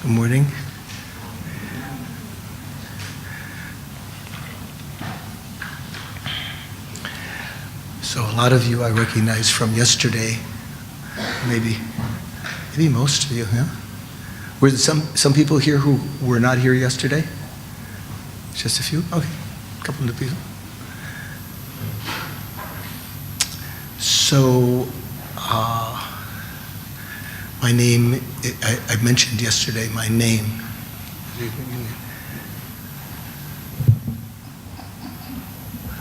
Good morning. So a lot of you I recognize from yesterday, maybe most of you, yeah? Were there some people here who were not here yesterday? Just a few? Okay, a couple of people. So, my name, I mentioned yesterday my name.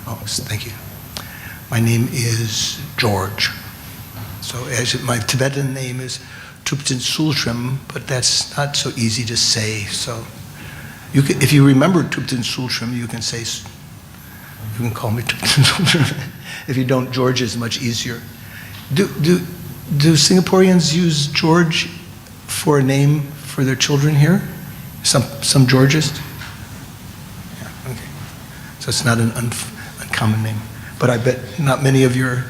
Oh, thank you. My name is George. So my Tibetan name is Thupten Sultrim, but that's not so easy to say. So if you remember Thupten Sultrim, you can call me Thupten Sultrim. If you don't, George is much easier. Do Singaporeans use George for a name for their children here? Some Georges? Yeah, okay. So it's not an uncommon name. But I bet not many of your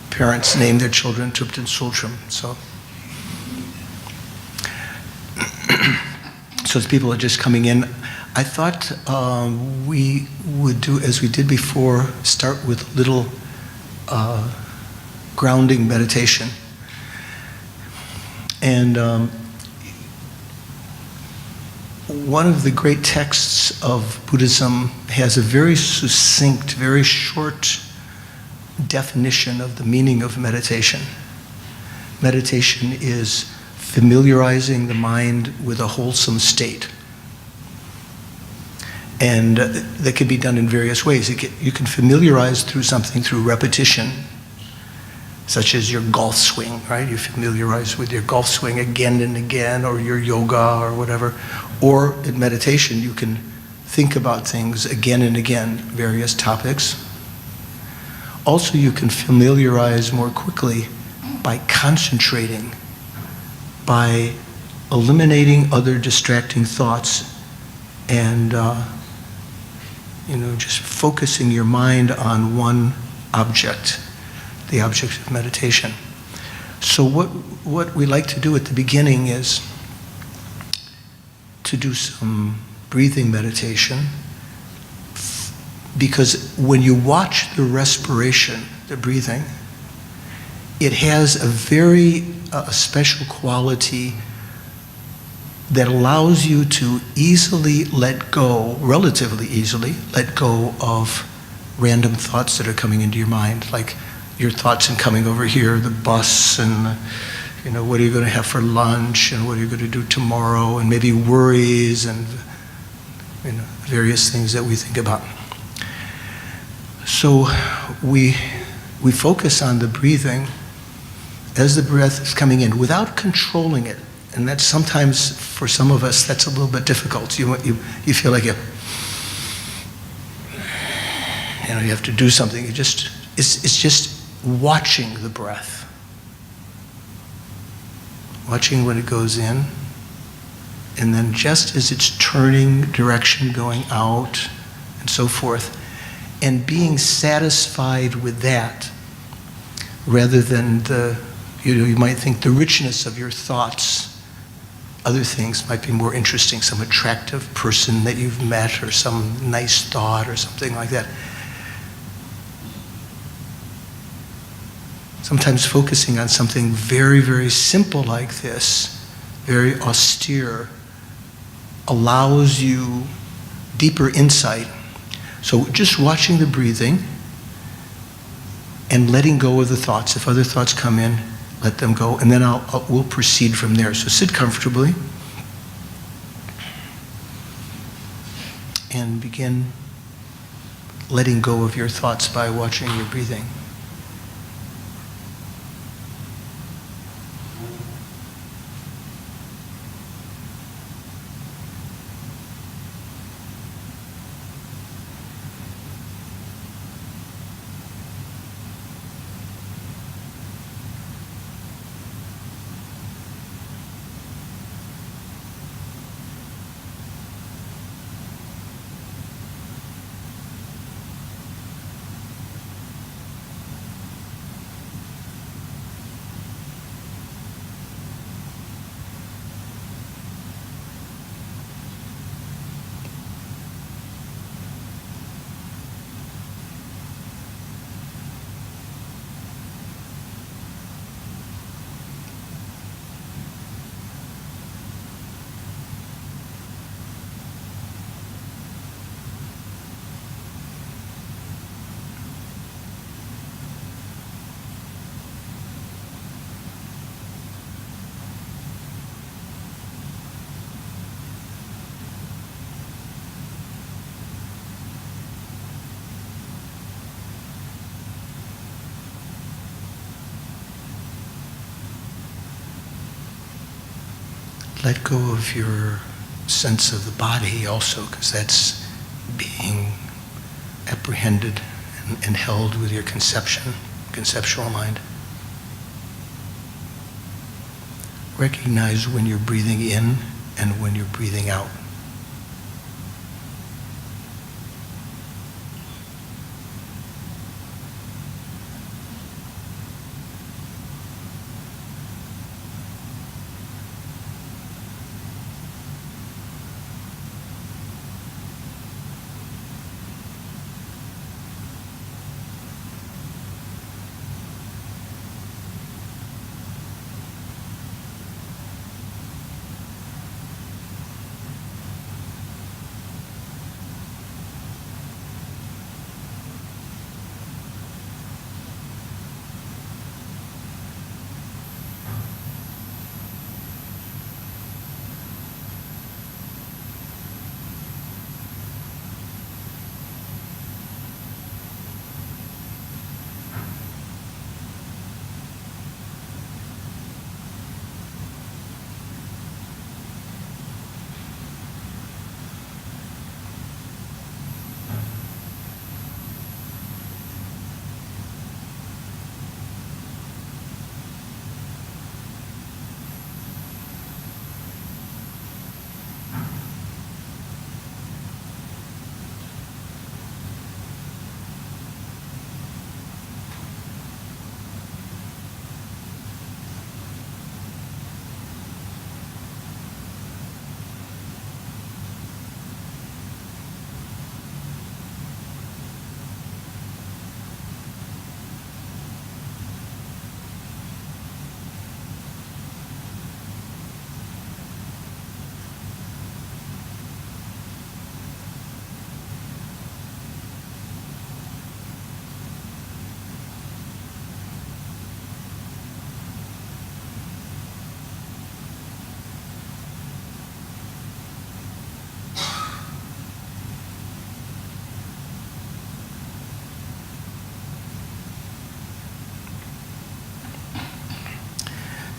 parents name their children Thupten Sultrim. So as people are just coming in, I thought we would do as we did before, start with a little grounding meditation. And one of the great texts of Buddhism has a very succinct, very short definition of the meaning of meditation. Meditation is familiarizing the mind with a wholesome state. And that can be done in various ways. You can familiarize through something through repetition, such as your golf swing, right? You familiarize with your golf swing again and again, or your yoga or whatever. Or in meditation, you can think about things again and again, various topics. Also, you can familiarize more quickly by concentrating, by eliminating other distracting thoughts, and just focusing your mind on one object, the object of meditation. So what we like to do at the beginning is to do some breathing meditation, because when you watch the respiration, the breathing, it has a very special quality that allows you to easily let go, relatively easily, let go of random thoughts that are coming into your mind, like your thoughts in coming over here, the bus, and what are you going to have for lunch, and what are you going to do tomorrow, and maybe worries, and various things that we think about. So we focus on the breathing as the breath is coming in without controlling it. And that's sometimes, for some of us, that's a little bit difficult. You feel like you have to do something. It's just watching the breath. Watching when it goes in, and then just as it's turning direction, going out, and so forth, and being satisfied with that, rather than you might think the richness of your thoughts. Other things might be more interesting, some attractive person that you've met, or some nice thought, or something like that. Sometimes focusing on something very, very simple like this, very austere, allows you deeper insight. So just watching the breathing and letting go of the thoughts. If other thoughts come in, let them go, and then we'll proceed from there. So sit comfortably and begin letting go of your thoughts by watching your breathing. let go of your sense of the body also, because that's being apprehended and held with your conceptual mind. Recognize when you're breathing in and when you're breathing out.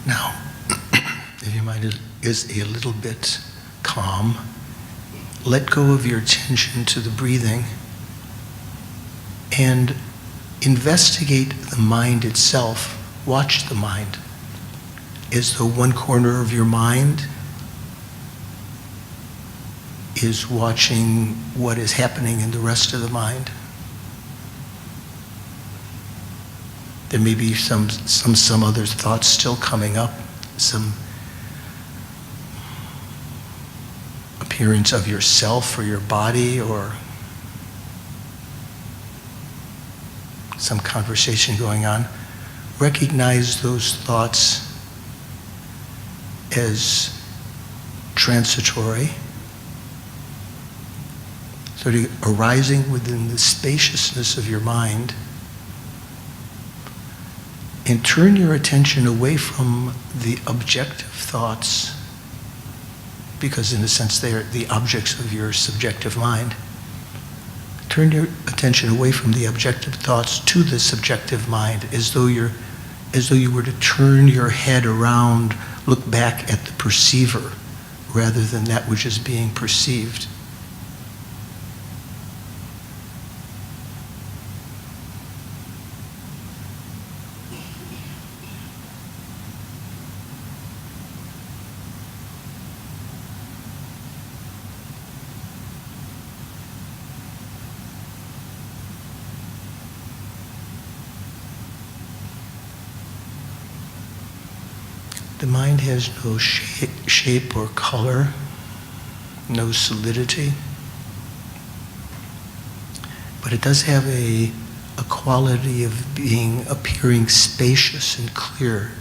Now, if your mind is a little bit calm, let go of your attention to the breathing and investigate the mind itself. Watch the mind as though one corner of your mind is watching what is happening in the rest of the mind. There may be some other thoughts still coming up, some appearance of yourself or your body, or some conversation going on. Recognize those thoughts as transitory, sort of arising within the spaciousness of your mind. And turn your attention away from the objective thoughts, because in a sense they are the objects of your subjective mind. Turn your attention away from the objective thoughts to the subjective mind, as though you were to turn your head around, look back at the perceiver, rather than that which is being perceived. The mind has no shape or color, no solidity, but it does have a quality of appearing spacious and clear.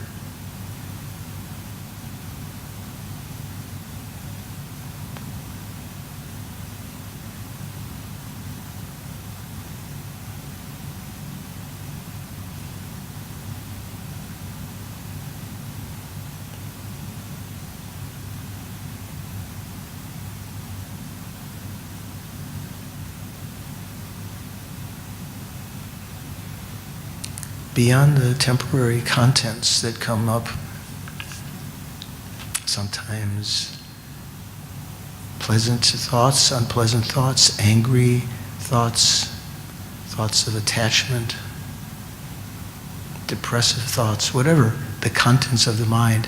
Beyond the temporary contents that come up, sometimes pleasant thoughts, unpleasant thoughts, angry thoughts, thoughts of attachment, depressive thoughts, whatever the contents of the mind,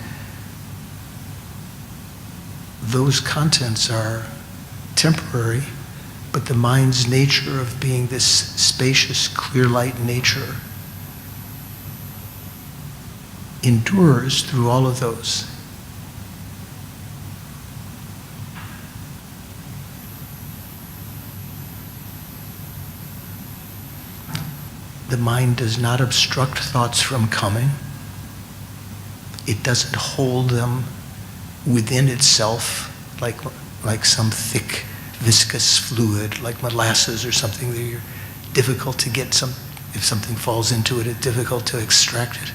those contents are temporary, but the mind's nature of being this spacious, clear light nature endures through all of those. The mind does not obstruct thoughts from coming. It doesn't hold them within itself like some thick, viscous fluid, like molasses or something that you're difficult to get if something falls into it, it's difficult to extract it.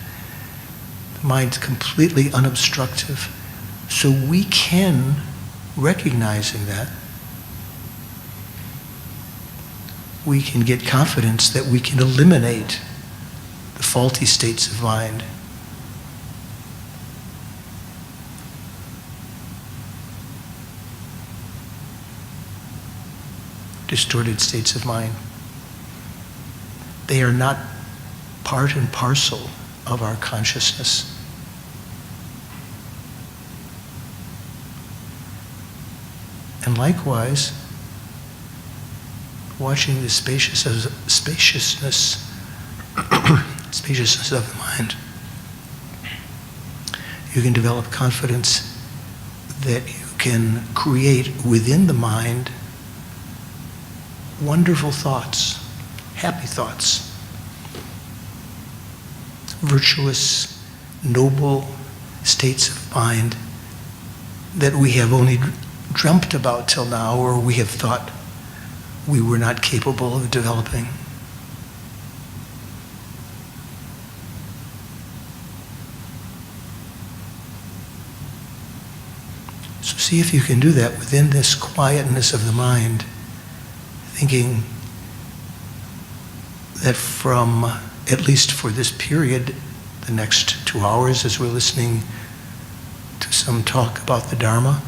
The mind's completely unobstructive. So we can, recognizing that, we can get confidence that we can eliminate the faulty states of mind. Distorted states of mind. They are not part and parcel of our consciousness. And likewise, watching the spaciousness of the mind, you can develop confidence that you can create within the mind wonderful thoughts, happy thoughts, virtuous, noble states of mind that we have only dreamt about till now, or we have thought we were not capable of developing. So see if you can do that within this quietness of the mind, thinking that from, at least for this period, the next 2 hours as we're listening to some talk about the Dharma,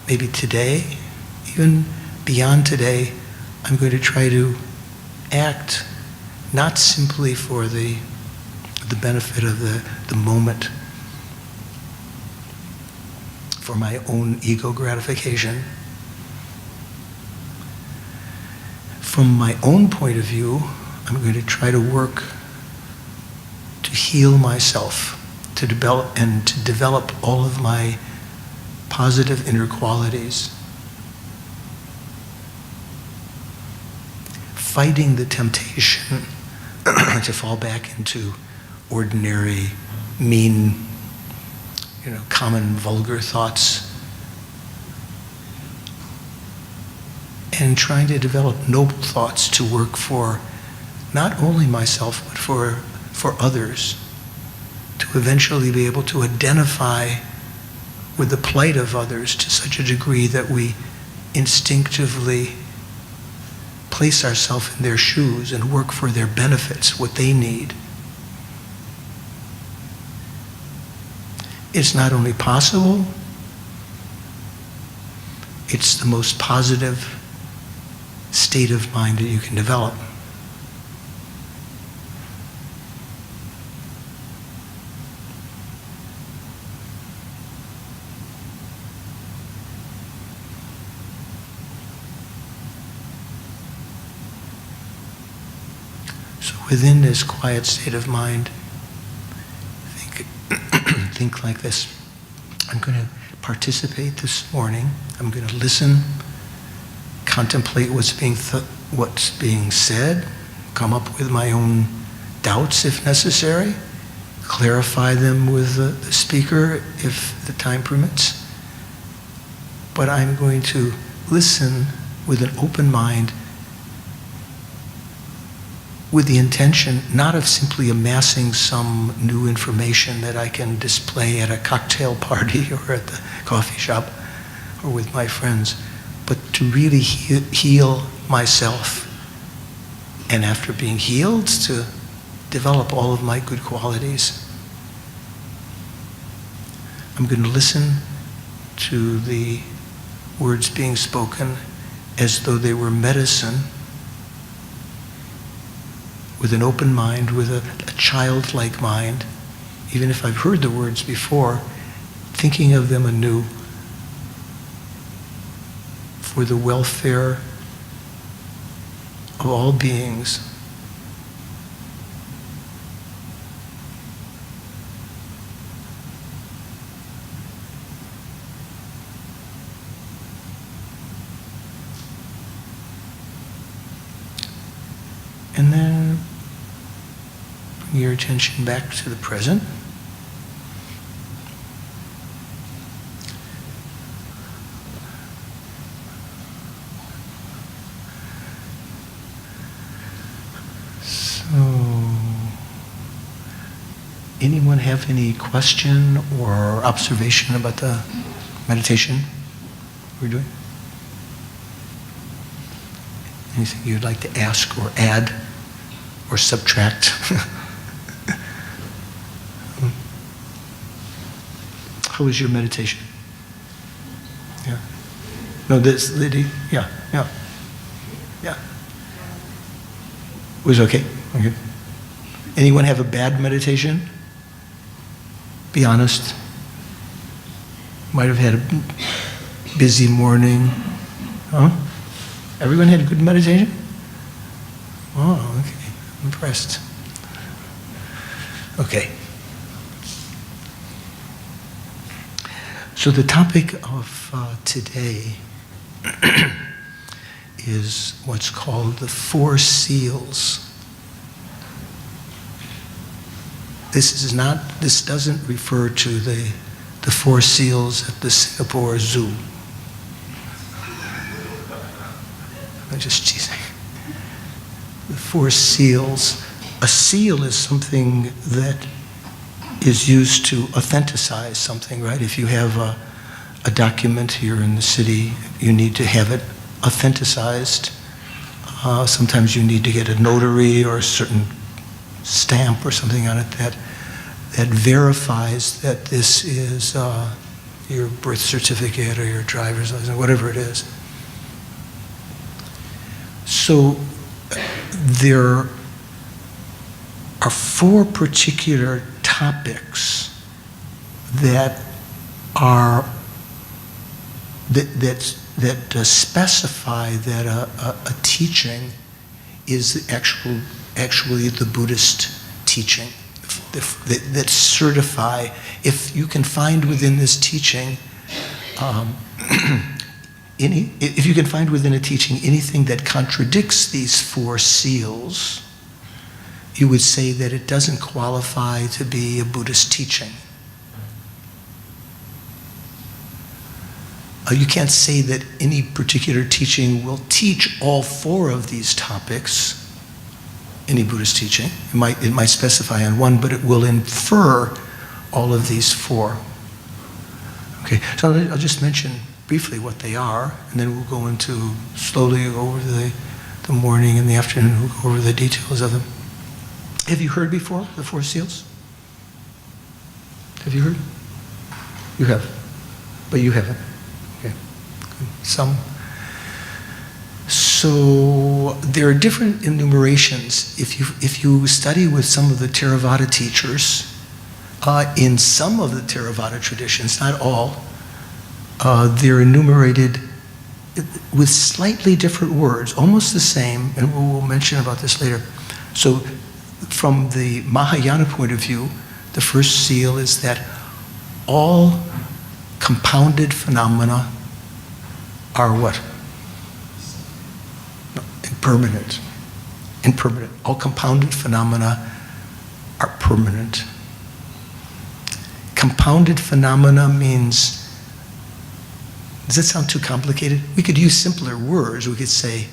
maybe today, even beyond today, I'm going to try to act not simply for the benefit of the moment, for my own ego gratification. From my own point of view, I'm going to try to work to heal myself, to develop all of my positive inner qualities, fighting the temptation to fall back into ordinary, mean, common, vulgar thoughts, and trying to develop noble thoughts to work for not only myself, but for others, to eventually be able to identify with the plight of others to such a degree that we instinctively place ourselves in their shoes and work for their benefits, what they need. It's not only possible, it's the most positive state of mind that you can develop. So within this quiet state of mind, think like this. I'm going to participate this morning. I'm going to listen, contemplate what's being said, come up with my own doubts if necessary, clarify them with the speaker if the time permits. But I'm going to listen with an open mind, with the intention not of simply amassing some new information that I can display at a cocktail party or at the coffee shop or with my friends, but to really heal myself. And after being healed, to develop all of my good qualities. I'm going to listen to the words being spoken as though they were medicine, with an open mind, with a childlike mind, even if I've heard the words before, thinking of them anew for the welfare of all beings. And then bring your attention back to the present. So, anyone have any question or observation about the meditation we're doing? Anything you'd like to ask or add or subtract? How was your meditation? Yeah. No, this lady? Yeah. Was okay? Okay. Anyone have a bad meditation? Be honest. Might have had a busy morning. Huh? Everyone had a good meditation? Oh, okay. I'm impressed. Okay. So the topic of today is what's called the Four Seals. This doesn't refer to the Four Seals at the Singapore Zoo. I'm just teasing. The Four Seals. A seal is something that is used to authenticize something, right? If you have a document here in the city, you need to have it authenticized. Sometimes you need to get a notary or a certain stamp or something on it that verifies that this is your birth certificate or your driver's license, whatever it is. So there are four particular topics that specify that a teaching is actually the Buddhist teaching, that certify, if you can find within this teaching if you can find within a teaching anything that contradicts these four seals, you would say that it doesn't qualify to be a Buddhist teaching. You can't say that any particular teaching will teach all four of these topics, any Buddhist teaching. It might specify on one, but it will infer all of these four. Okay, so I'll just mention briefly what they are, and then we'll go into, slowly over the morning and the afternoon, we'll go over the details of them. Have you heard before, the Four Seals? Have you heard? You have, but you haven't. Okay, good. Some. So there are different enumerations. If you study with some of the Theravada teachers, in some of the Theravada traditions, not all, they're enumerated with slightly different words, almost the same, and we'll mention about this later. So from the Mahayana point of view, the first seal is that all compounded phenomena are what? No, impermanent. Impermanent. All compounded phenomena are permanent. Compounded phenomena means, does that sound too complicated? We could use simpler words. We could say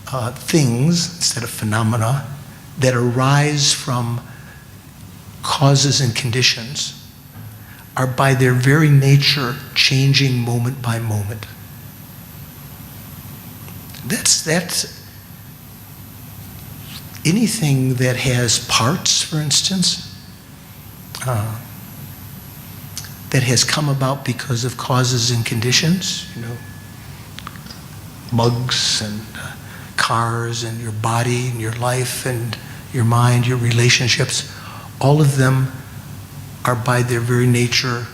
things instead of phenomena that arise from causes and conditions are by their very nature changing moment by moment. That's anything that has parts, for instance. that has come about because of causes and conditions, bugs and cars and your body and your life and your mind, your relationships, all of them are by their very nature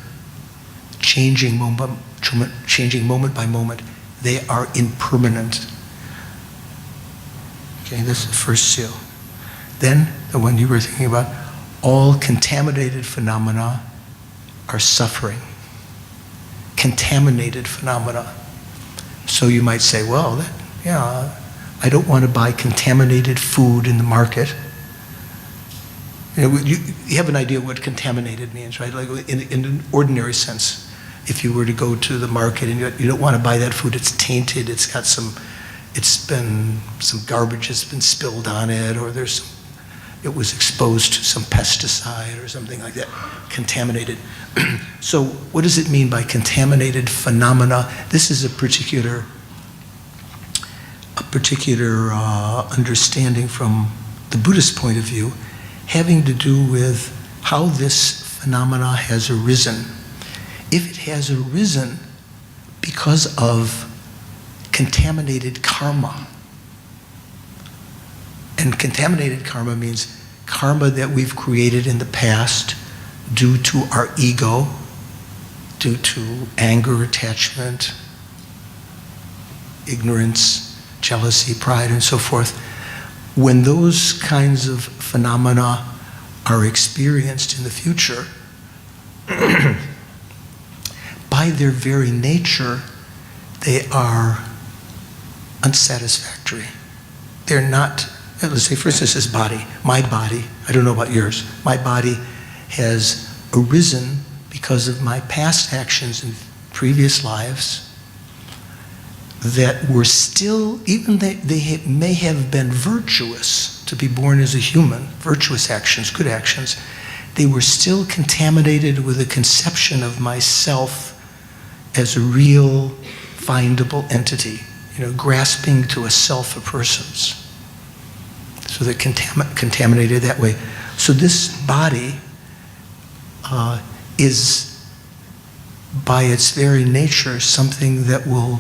changing moment by moment. They are impermanent. Okay, this is the first seal. Then, the one you were thinking about, all contaminated phenomena are suffering. Contaminated phenomena. So you might say, well, I don't want to buy contaminated food in the market. You have an idea what contaminated means, right? Like in an ordinary sense. If you were to go to the market and you don't want to buy that food, it's tainted, it's got some garbage has been spilled on it, or it was exposed to some pesticide or something like that, contaminated. So what does it mean by contaminated phenomena? This is a particular understanding from the Buddhist point of view, having to do with how this phenomena has arisen. If it has arisen because of contaminated karma, and contaminated karma means karma that we've created in the past due to our ego, due to anger, attachment, ignorance, jealousy, pride, and so forth. When those kinds of phenomena are experienced in the future, by their very nature, they are unsatisfactory. They're not, let's say for instance this body, my body, I don't know about yours, my body has arisen because of my past actions in previous lives that were still, even they may have been virtuous to be born as a human, virtuous actions, good actions, they were still contaminated with a conception of myself as a real, findable entity, grasping to a self of persons. So they're contaminated that way. So this body is, by its very nature, something that will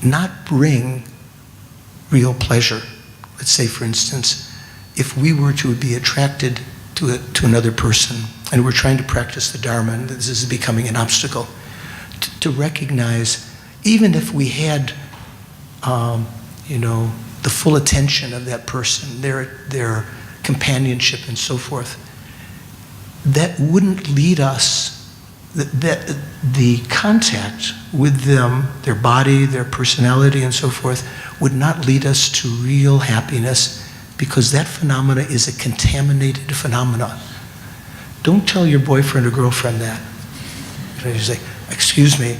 not bring real pleasure. Let's say, for instance, if we were to be attracted to another person, and we're trying to practice the Dharma, and this is becoming an obstacle, to recognize, even if we had, the full attention of that person, their companionship and so forth, that wouldn't lead us, that the contact with them, their body, their personality and so forth, would not lead us to real happiness, because that phenomena is a contaminated phenomena. Don't tell your boyfriend or girlfriend that. You say, excuse me,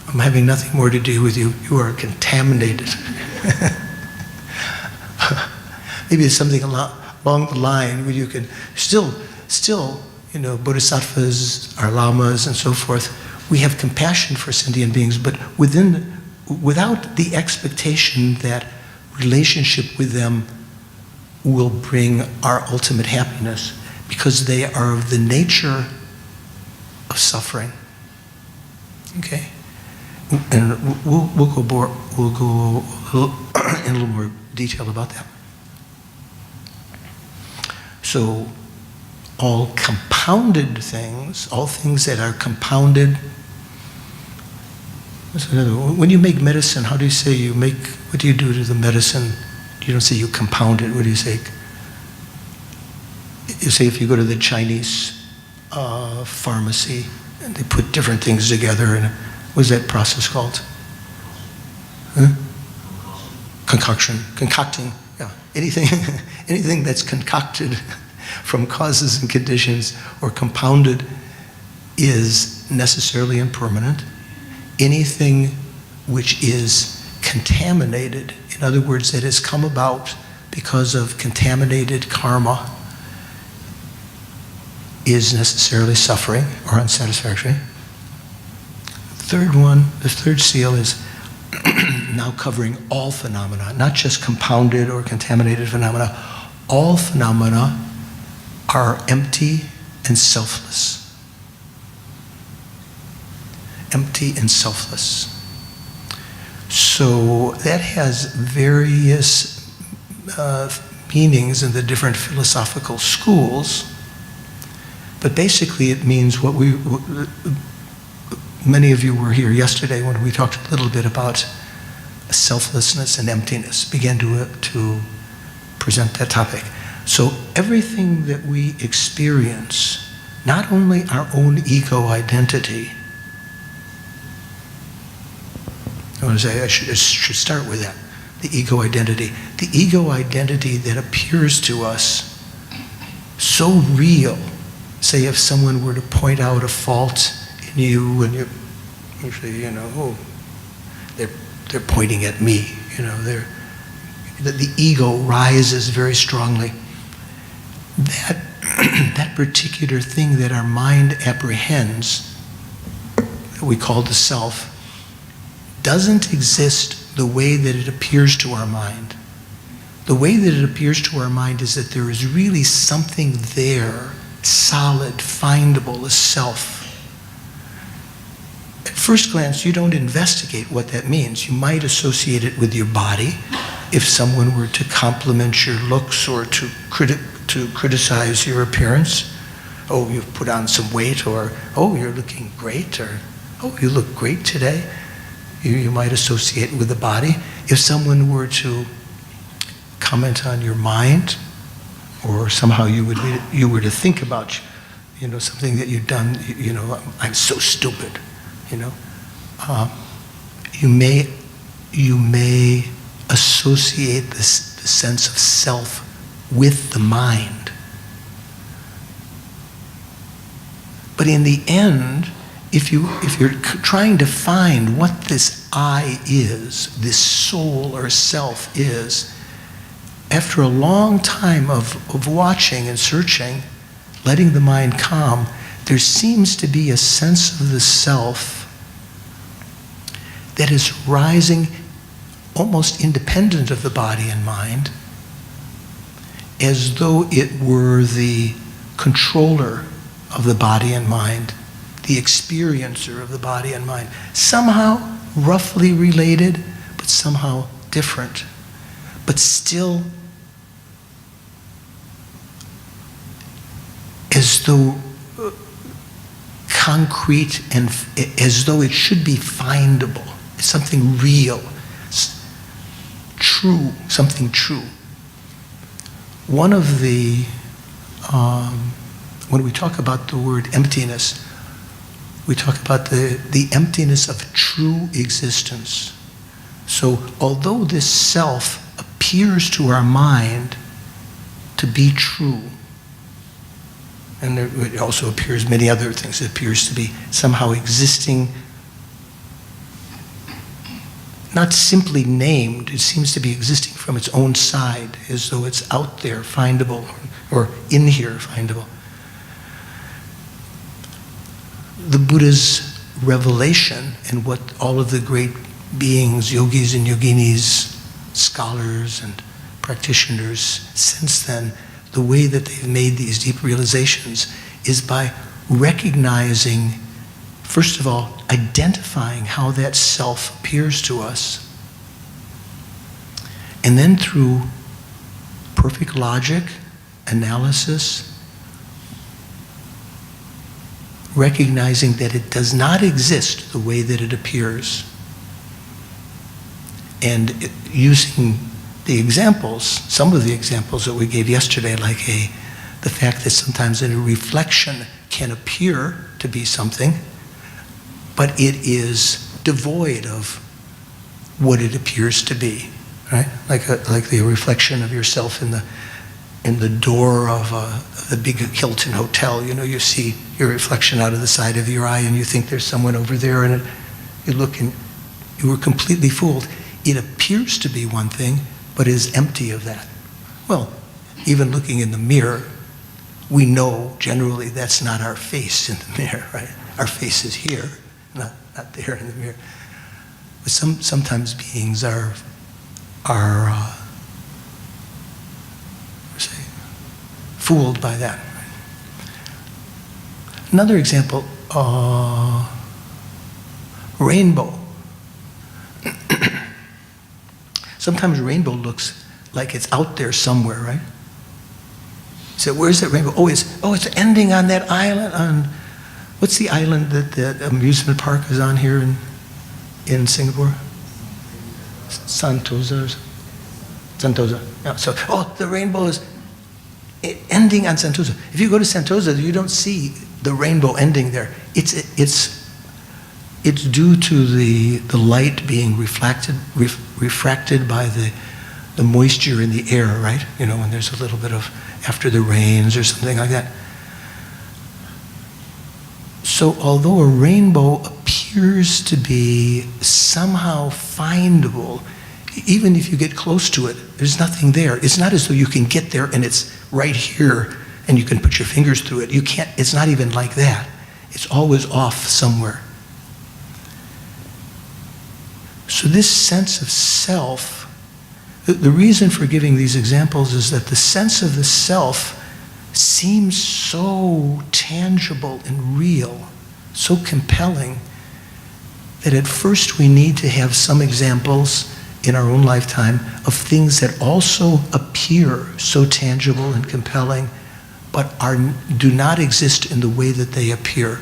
I'm having nothing more to do with you. You are contaminated. Maybe it's something along the line where you can still, bodhisattvas, our lamas and so forth, we have compassion for sentient beings, but without the expectation that relationship with them will bring our ultimate happiness, because they are of the nature of suffering. Okay, and we'll go in a little more detail about that. So, all compounded things, all things that are compounded. What's another one? When you make medicine, how do you say you make? What do you do to the medicine? You don't say you compound it. What do you say? You say if you go to the Chinese pharmacy and they put different things together, and what's that process called? Huh? Concocting. Yeah, anything that's concocted from causes and conditions or compounded is necessarily impermanent. Anything which is contaminated, in other words, that has come about because of contaminated karma, is necessarily suffering or unsatisfactory. The third seal is now covering all phenomena, not just compounded or contaminated phenomena. All phenomena are empty and selfless. empty and selfless. So that has various meanings in the different philosophical schools, but basically it means what many of you were here yesterday when we talked a little bit about selflessness and emptiness, began to present that topic. So everything that we experience, not only our own ego identity, I should start with that, the ego identity. The ego identity that appears to us so real. Say if someone were to point out a fault in you and you say, oh, they're pointing at me, the ego rises very strongly. That particular thing that our mind apprehends, that we call the self, doesn't exist the way that it appears to our mind. The way that it appears to our mind is that there is really something there, solid, findable, a self. At first glance, you don't investigate what that means. You might associate it with your body. If someone were to compliment your looks or to criticize your appearance, oh, you've put on some weight, or oh, you're looking great, or oh, you look great today. You might associate it with the body. If someone were to comment on your mind, or somehow you were to think about, something that you've done, I'm so stupid, you may associate the sense of self with the mind. But in the end, if you're trying to find what this I is, this soul or self is, after a long time of watching and searching, letting the mind calm, there seems to be a sense of the self that is rising almost independent of the body and mind, as though it were the controller of the body and mind, the experiencer of the body and mind. Somehow roughly related, but somehow different. But still as though concrete and as though it should be findable. It's something real, true, something true. One of the, when we talk about the word emptiness, we talk about the emptiness of true existence. So although this self appears to our mind to be true, and it also appears many other things, it appears to be somehow existing, not simply named, it seems to be existing from its own side, as though it's out there, findable, or in here, findable. The Buddha's revelation and what all of the great beings, yogis and yoginis, scholars and practitioners since then, the way that they've made these deep realizations is by recognizing, first of all, identifying how that self appears to us, and then through perfect logic, analysis, recognizing that it does not exist the way that it appears, and using the examples, some of the examples that we gave yesterday, like the fact that sometimes a reflection can appear to be something, but it is devoid of what it appears to be, right? Like the reflection of yourself in the door of the big Hilton hotel. You see your reflection out of the side of your eye, and you think there's someone over there, and you look and you were completely fooled. It appears to be one thing, but is empty of that. Well, even looking in the mirror, we know generally that's not our face in the mirror, right? Our face is here, not there in the mirror. But sometimes beings are fooled by that. Rainbow. Sometimes rainbow looks like it's out there somewhere, right? So where's that rainbow? Oh, it's ending on that island on, what's the island that the amusement park is on here in Singapore? Sentosa. Yeah, so, the rainbow is ending on Sentosa. If you go to Sentosa, you don't see the rainbow ending there. It's due to the light being refracted by the moisture in the air, right? You know, when there's a little bit of, after the rains or something like that. So although a rainbow appears to be somehow findable, even if you get close to it, there's nothing there. It's not as though you can get there and it's right here and you can put your fingers through it. You can't, it's not even like that. It's always off somewhere. So this sense of self, the reason for giving these examples is that the sense of the self seems so tangible and real, so compelling, that at first we need to have some examples in our own lifetime of things that also appear so tangible and compelling, but do not exist in the way that they appear.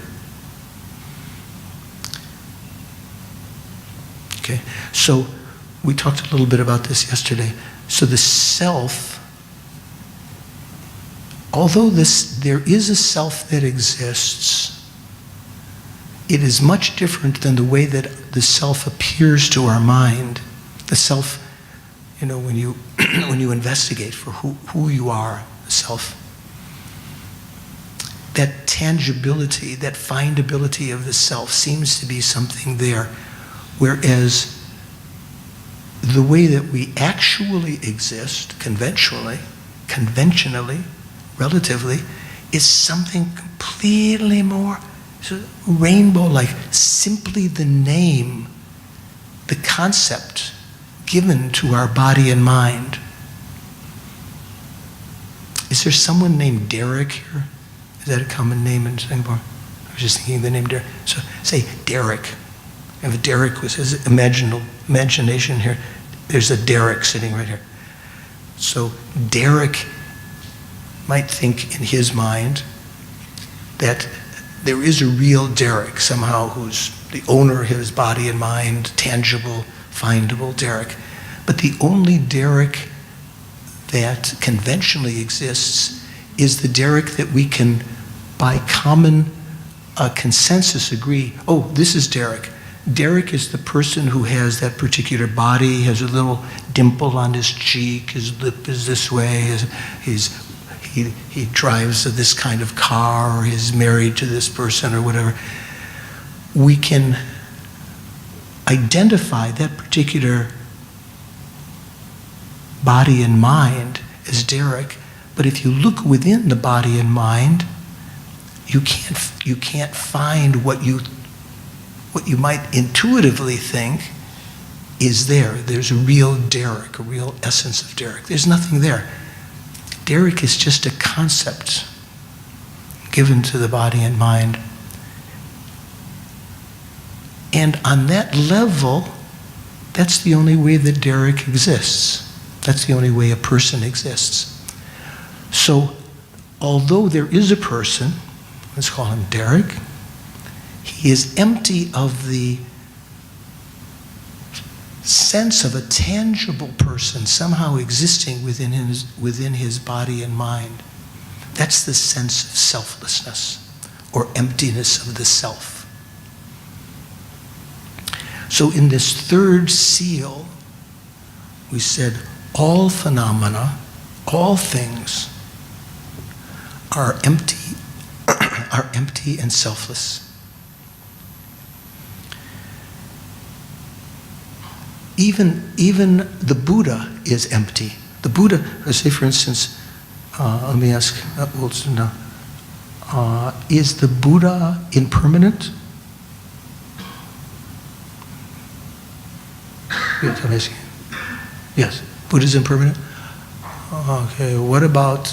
Okay, so we talked a little bit about this yesterday. So the self, although there is a self that exists, it is much different than the way that the self appears to our mind. The self, you know, when you when you investigate for who you are, the self, that tangibility, that findability of the self seems to be something there, whereas the way that we actually exist, conventionally, relatively, is something completely more rainbow-like. Simply the name, the concept given to our body and mind. Is there someone named Derek here? Is that a common name in Singapore? I was just thinking of the name Derek. So say Derek. If Derek was his imagination here, there's a Derek sitting right here. So Derek might think in his mind that there is a real Derek somehow who's the owner of his body and mind, tangible, findable Derek. But the only Derek that conventionally exists is the Derek that we can, by common consensus, agree, oh, this is Derek. Derek is the person who has that particular body, has a little dimple on his cheek, his lip is this way, he drives this kind of car, or he's married to this person or whatever. We can identify that particular body and mind as Derek, but if you look within the body and mind, you can't find what you might intuitively think is there. There's a real Derek, a real essence of Derek. There's nothing there. Derek is just a concept given to the body and mind. And on that level, that's the only way that Derek exists. That's the only way a person exists. So, although there is a person, let's call him Derek, he is empty of the sense of a tangible person somehow existing within his body and mind. That's the sense of selflessness or emptiness of the self. So in this third seal, we said all phenomena, all things are empty, and selfless. Even the Buddha is empty. The Buddha, let's say for instance, let me ask, is the Buddha impermanent? Yes, I'm asking. Yes, Buddha is impermanent. Okay, what about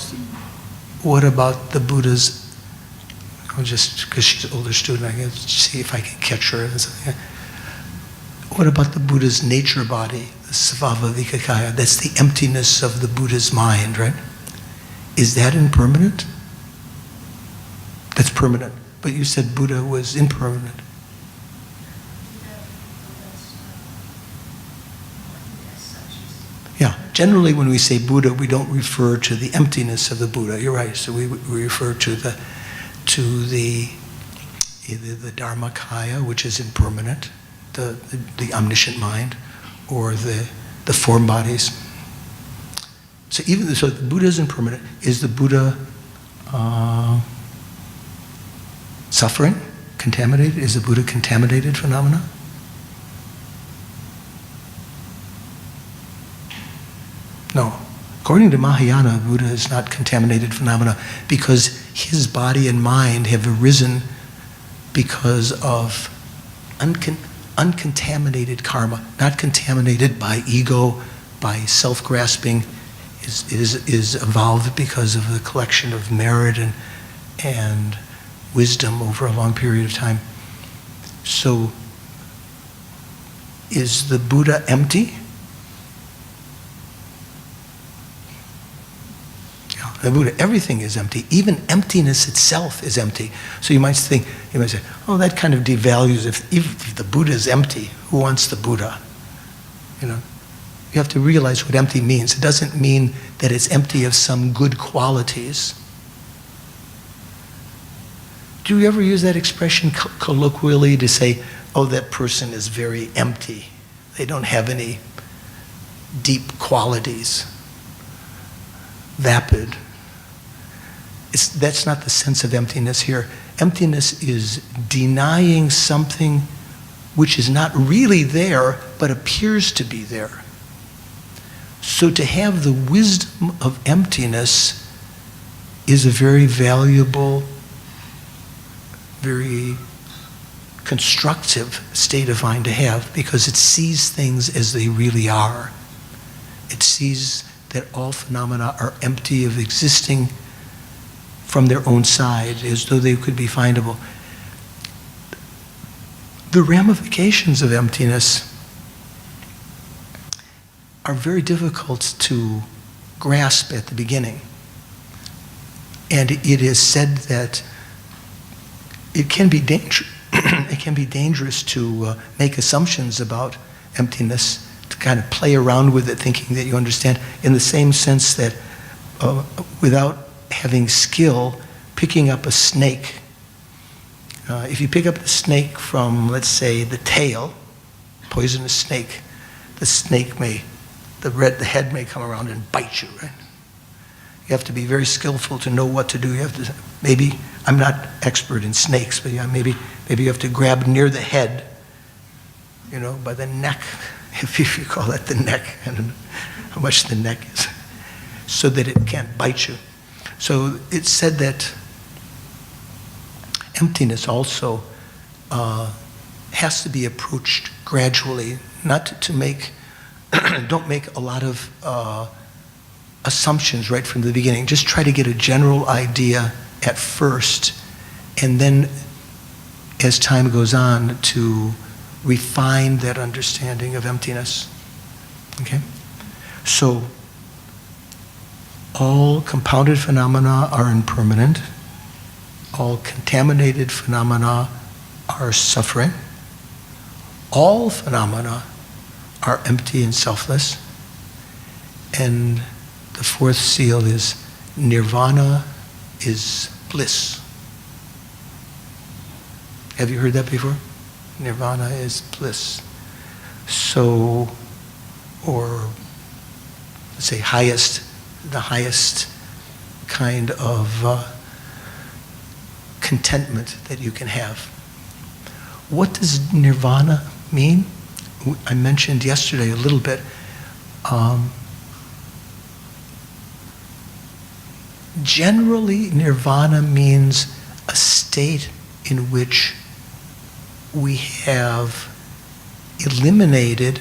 the Buddha's? I'll just, because she's an older student, I can see if I can catch her and something. What about the Buddha's nature body, the Svava Vikakaya? That's the emptiness of the Buddha's mind, right? Is that impermanent? That's permanent. But you said Buddha was impermanent. Yeah, generally when we say Buddha, we don't refer to the emptiness of the Buddha. You're right. So we refer to the either the Dharmakaya, which is impermanent, the omniscient mind, or the form bodies. So the Buddha is impermanent. Is the Buddha suffering, contaminated? Is the Buddha contaminated phenomena? No. According to Mahayana, Buddha is not contaminated phenomena because his body and mind have arisen because of uncontaminated karma, not contaminated by ego, by self-grasping, is evolved because of the collection of merit and wisdom over a long period of time. So, is the Buddha empty? Yeah, the Buddha, everything is empty. Even emptiness itself is empty. So you might say, oh, that kind of devalues, if the Buddha is empty, who wants the Buddha? You know, you have to realize what empty means. It doesn't mean that it's empty of some good qualities. Do you ever use that expression colloquially to say, oh, that person is very empty. They don't have any deep qualities. Vapid. That's not the sense of emptiness here. Emptiness is denying something which is not really there, but appears to be there. So to have the wisdom of emptiness is a very valuable, very constructive state of mind to have, because it sees things as they really are. It sees that all phenomena are empty of existing from their own side, as though they could be findable. The ramifications of emptiness are very difficult to grasp at the beginning. And it is said that it can be dangerous to make assumptions about emptiness, to kind of play around with it thinking that you understand, in the same sense that without having skill, picking up a snake. If you pick up the snake from, let's say, the tail, poisonous snake, the head may come around and bite you, right? You have to be very skillful to know what to do. You have to, maybe, I'm not expert in snakes, but yeah, maybe you have to grab near the head, by the neck, if you call that the neck, and how much the neck is, so that it can't bite you. So it's said that emptiness also has to be approached gradually, not to make, don't make a lot of assumptions right from the beginning. Just try to get a general idea at first, and then as time goes on, to refine that understanding of emptiness. Okay? So, all compounded phenomena are impermanent. All contaminated phenomena are suffering. All phenomena are empty and selfless. And the fourth seal is nirvana is bliss. Have you heard that before? Nirvana is bliss. So, or let's say the highest kind of contentment that you can have. What does nirvana mean? I mentioned yesterday a little bit. Generally, nirvana means a state in which we have eliminated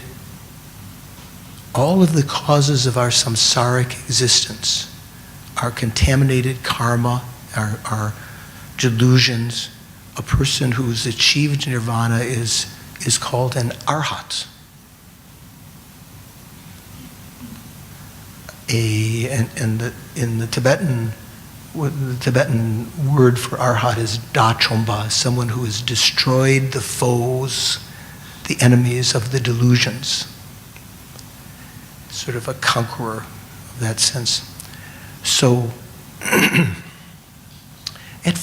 all of the causes of our samsaric existence, our contaminated karma, our delusions. A person who's achieved nirvana is is called an arhat. In the Tibetan, the Tibetan word for arhat is da chomba, someone who has destroyed the foes, the enemies of the delusions. Sort of a conqueror of that sense. So, at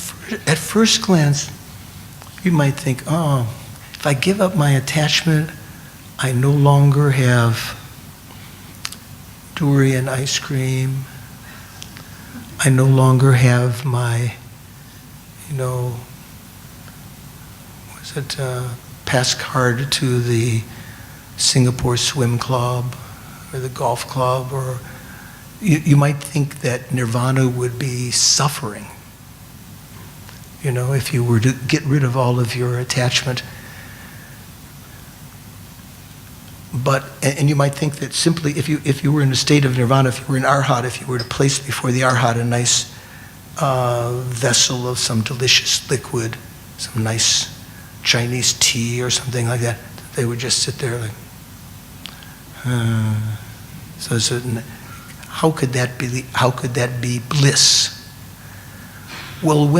first glance, you might think, oh, if I give up my attachment, I no longer have durian ice cream. I no longer have my, pass card to the Singapore Swim Club or the golf club, or you might think that nirvana would be suffering. If you were to get rid of all of your attachment. And you might think that simply if you were in a state of nirvana, if you were in arhat, if you were to place before the arhat a nice vessel of some delicious liquid, some nice Chinese tea or something like that, they would just sit there like, so how could that be bliss? Well,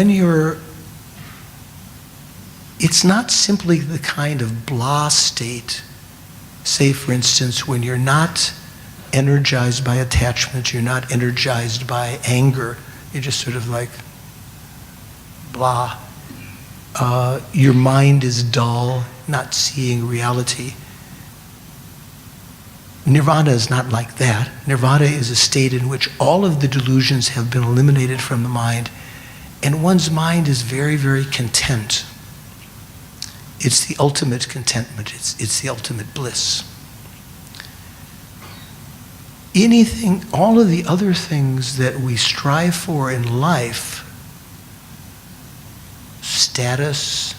it's not simply the kind of blah state. Say, for instance, when you're not energized by attachment, you're not energized by anger, you're just sort of like blah. Your mind is dull, not seeing reality. Nirvana is not like that. Nirvana is a state in which all of the delusions have been eliminated from the mind, and one's mind is very, very content. It's the ultimate contentment. It's the ultimate bliss. All of the other things that we strive for in life, status,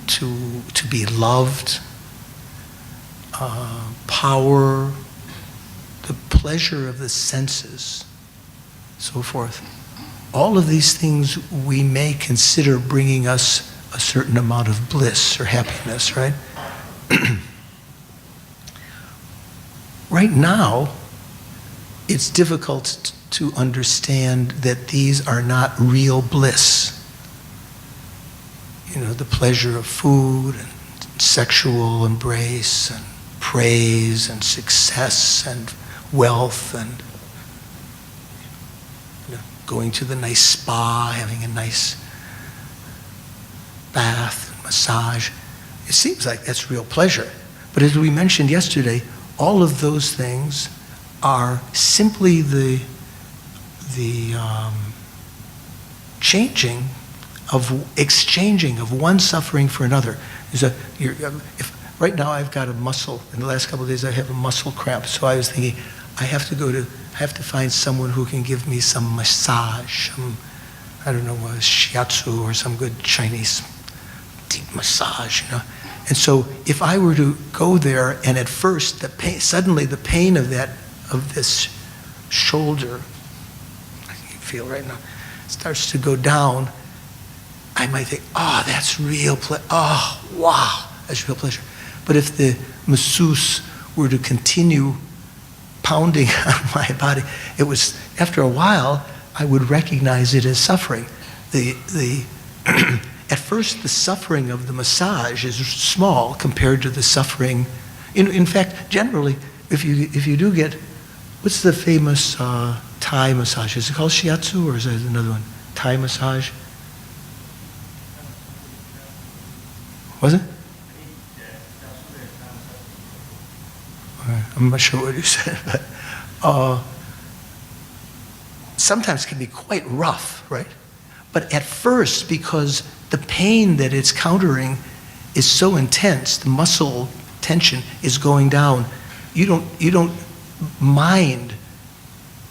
to be loved, power, the pleasure of the senses, so forth. All of these things we may consider bringing us a certain amount of bliss or happiness, right? Right now, it's difficult to understand that these are not real bliss. The pleasure of food and sexual embrace and praise and success and wealth and going to the nice spa, having a nice bath, massage. It seems like that's real pleasure. But as we mentioned yesterday, all of those things are simply the exchanging of one suffering for another. Right now I've got a muscle. In the last couple of days I have a muscle cramp. So I was thinking, I have to find someone who can give me some massage, a shiatsu or some good Chinese deep massage, And so if I were to go there and at first suddenly the pain of this shoulder, I can feel right now, starts to go down, I might think, oh, that's real pleasure. Oh, wow, that's real pleasure. But if the masseuse were to continue pounding on my body, after a while, I would recognize it as suffering. At first, the suffering of the massage is small compared to the suffering. In fact, generally, if you do get, what's the famous Thai massage? Is it called shiatsu or is it another one? Thai massage? Was it? I'm not sure what you said, but sometimes it can be quite rough, right? But at first, because the pain that it's countering is so intense, the muscle tension is going down, you don't mind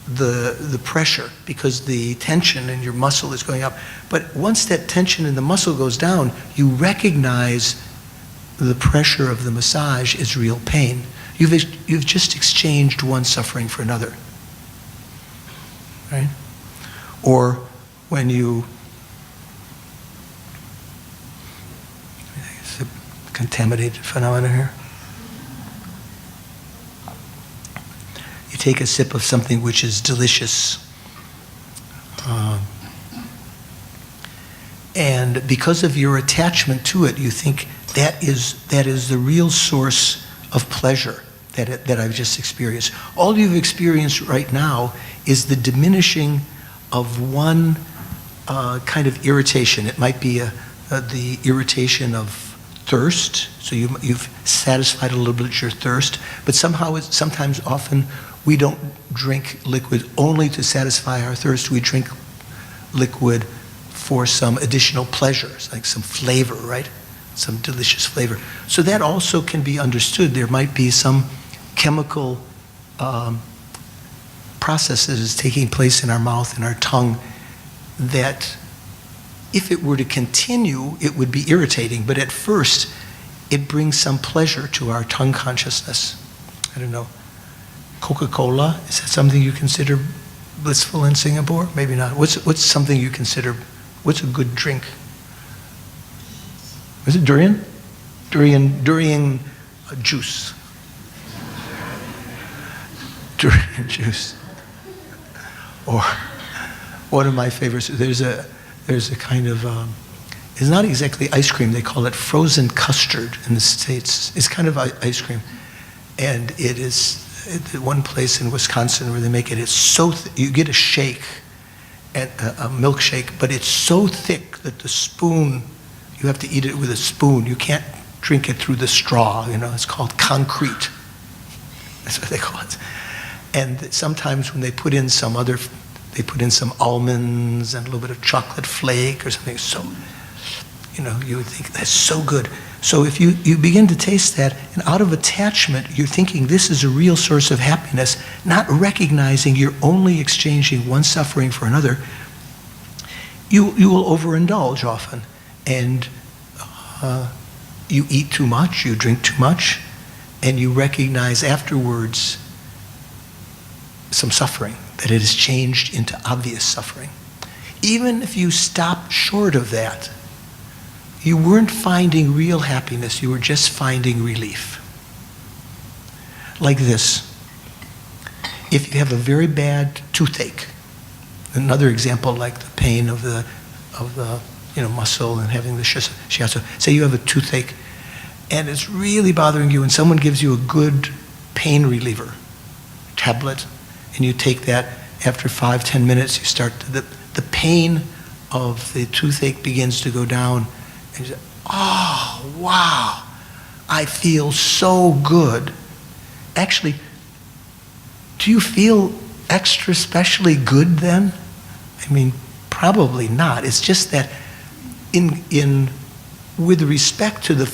the pressure because the tension in your muscle is going up. But once that tension in the muscle goes down, you recognize the pressure of the massage is real pain. You've just exchanged one suffering for another, right? Or when you contaminated phenomena here. You take a sip of something which is delicious. And because of your attachment to it, you think that is the real source of pleasure that I've just experienced. All you've experienced right now is the diminishing of one kind of irritation. It might be the irritation of thirst, so you've satisfied a little bit your thirst, but sometimes often we don't drink liquid only to satisfy our thirst. We drink liquid for some additional pleasures, like some flavor, right? Some delicious flavor. So that also can be understood. There might be some chemical processes taking place in our mouth and our tongue that if it were to continue, it would be irritating, but at first it brings some pleasure to our tongue consciousness. I don't know. Coca-Cola, is that something you consider blissful in Singapore? Maybe not. What's something you consider, what's a good drink? Is it durian? Durian juice. Durian juice. Or one of my favorites, there's a kind of, it's not exactly ice cream, they call it frozen custard in the States. It's kind of ice cream. And it is, at one place in Wisconsin where they make it, it's so, you get a shake, a milkshake, but it's so thick that the spoon, you have to eat it with a spoon. You can't drink it through the straw, it's called concrete. That's what they call it. And sometimes when they put in some almonds and a little bit of chocolate flake or something, so, you would think that's so good. So if you begin to taste that, and out of attachment, you're thinking this is a real source of happiness, not recognizing you're only exchanging one suffering for another, you will overindulge often. And you eat too much, you drink too much, and you recognize afterwards some suffering, that it has changed into obvious suffering. Even if you stop short of that, you weren't finding real happiness, you were just finding relief. Like this. If you have a very bad toothache, another example like the pain of the muscle and having the shiatsu. Say you have a toothache and it's really bothering you and someone gives you a good pain reliever tablet and you take that. After 5-10 minutes you start the pain of the toothache begins to go down and you say, oh wow, I feel so good. Actually, do you feel extra specially good then? I mean, probably not. It's just that with respect to the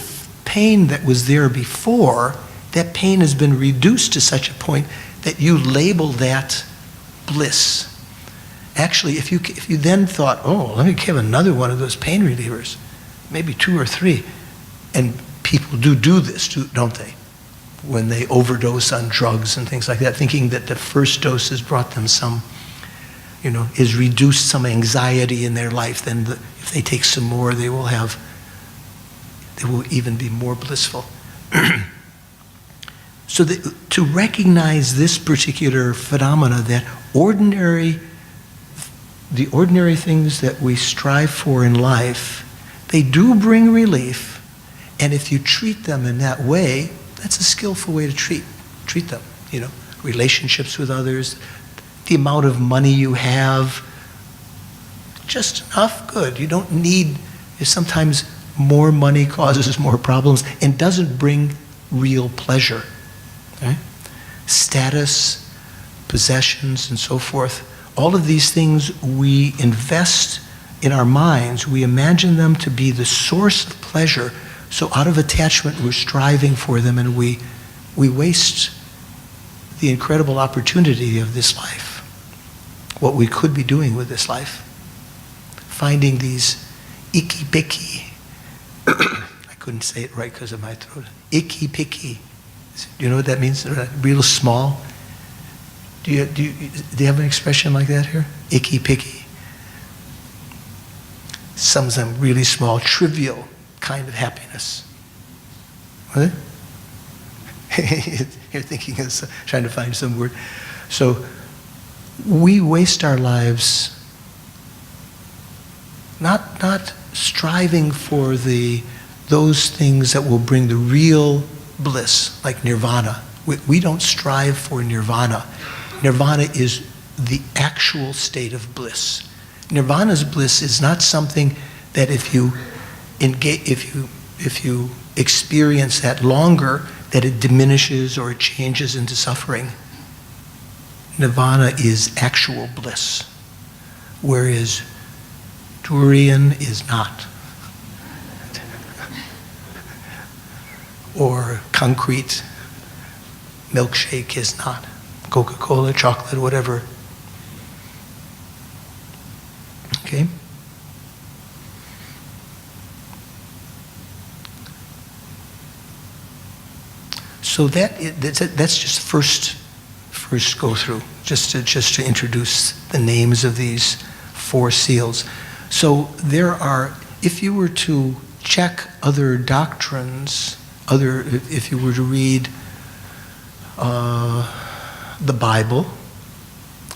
pain that was there before, that pain has been reduced to such a point that you label that bliss. Actually, if you then thought, oh, let me give another one of those pain relievers, maybe 2 or 3, and people do this, don't they? When they overdose on drugs and things like that, thinking that the first dose has brought them some, has reduced some anxiety in their life, then if they take some more, they will even be more blissful. So to recognize this particular phenomena, that the ordinary things that we strive for in life, they do bring relief, and if you treat them in that way, that's a skillful way to treat them. Relationships with others, the amount of money you have, just enough, good. You don't need, sometimes more money causes more problems and doesn't bring real pleasure. Okay? Status, possessions, and so forth, all of these things we invest in our minds, we imagine them to be the source of pleasure, so out of attachment we're striving for them and we waste the incredible opportunity of this life, what we could be doing with this life. Finding these icky-picky, I couldn't say it right because of my throat, icky-picky. Do you know what that means? Real small. Do you have an expression like that here? Icky-picky. Some really small, trivial kind of happiness. What? You're thinking of trying to find some word. So we waste our lives not striving for those things that will bring the real bliss, like nirvana. We don't strive for nirvana. Nirvana is the actual state of bliss. Nirvana's bliss is not something that if you experience that longer, that it diminishes or it changes into suffering. Nirvana is actual bliss, whereas durian is not. Or concrete milkshake is not. Coca-Cola, chocolate, whatever. Okay? So that's just first go through, just to introduce the names of these four seals. So there are, if you were to check other doctrines, if you were to read the Bible,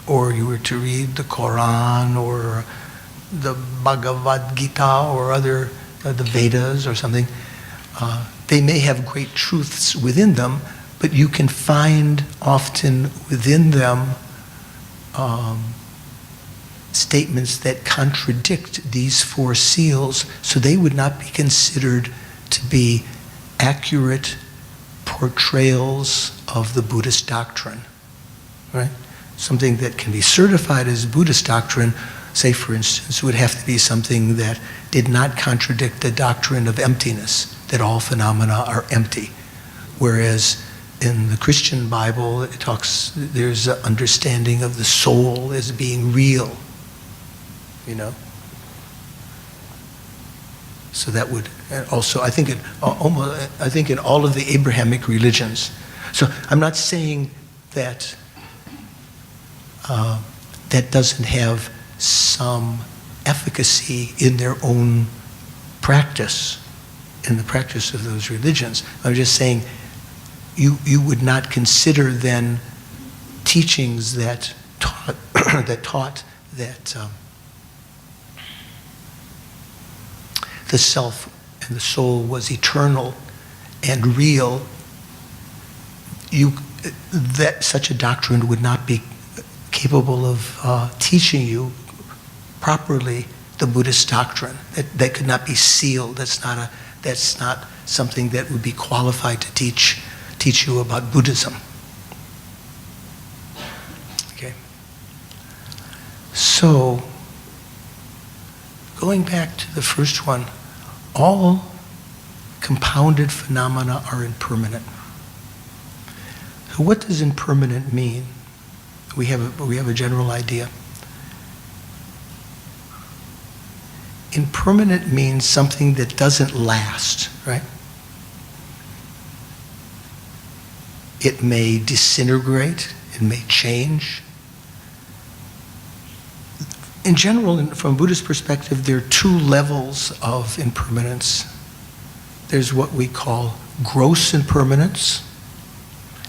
or you were to read the Quran, or the Bhagavad Gita, or the Vedas or something, they may have great truths within them, but you can find often within them statements that contradict these four seals, so they would not be considered to be accurate portrayals of the Buddhist doctrine, right? Something that can be certified as Buddhist doctrine, say for instance, would have to be something that did not contradict the doctrine of emptiness, that all phenomena are empty. Whereas in the Christian Bible, there's an understanding of the soul as being real, you know? So that would also, I think in all of the Abrahamic religions. So I'm not saying that that doesn't have some efficacy in their own practice, in the practice of those religions. I'm just saying you would not consider then teachings that taught that the self and the soul was eternal and real. That such a doctrine would not be capable of teaching you properly the Buddhist doctrine. That could not be sealed. That's not something that would be qualified to teach you about Buddhism. Okay. So, going back to the first one, all compounded phenomena are impermanent. So what does impermanent mean? We have a general idea. Impermanent means something that doesn't last, right? It may disintegrate, it may change. In general, from a Buddhist perspective, there are two levels of impermanence. There's what we call gross impermanence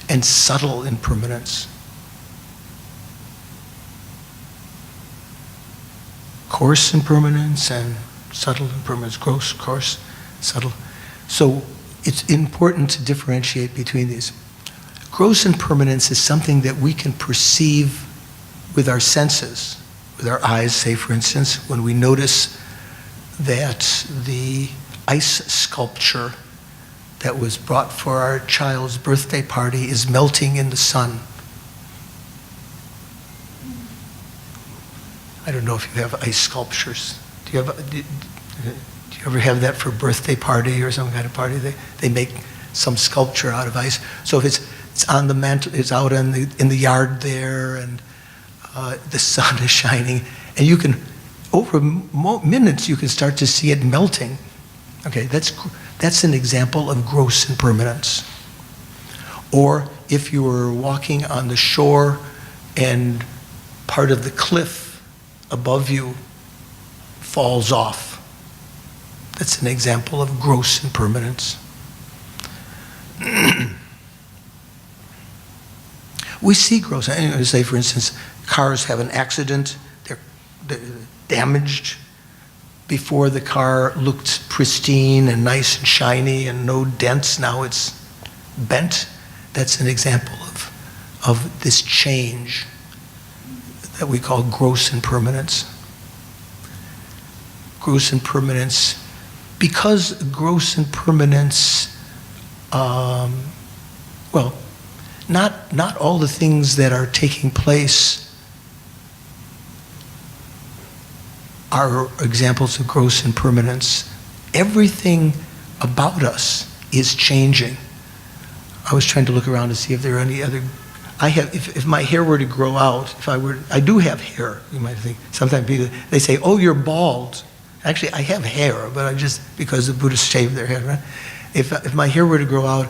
and subtle impermanence. Coarse impermanence and subtle impermanence. Gross, coarse, subtle. So it's important to differentiate between these. Gross impermanence is something that we can perceive with our senses, with our eyes, say for instance, when we notice that the ice sculpture that was brought for our child's birthday party is melting in the sun. I don't know if you have ice sculptures. Do you ever have that for a birthday party or some kind of party? They make some sculpture out of ice. So if it's on the mantle, it's out in the yard there, and the sun is shining, and you can, over minutes, you can start to see it melting. Okay, that's an example of gross impermanence. Or if you were walking on the shore and part of the cliff above you falls off. That's an example of gross impermanence. We see growth. Say, for instance, cars have an accident, they're damaged. Before the car looked pristine and nice and shiny and no dents, now it's bent. That's an example of this change that we call gross impermanence. Gross impermanence, because gross impermanence, well, not all the things that are taking place are examples of gross impermanence. Everything about us is changing. I was trying to look around to see if there are any other. If my hair were to grow out, I do have hair. You might think sometimes people they say, "Oh, you're bald." Actually, I have hair, but because the Buddhists shave their head, right? If my hair were to grow out,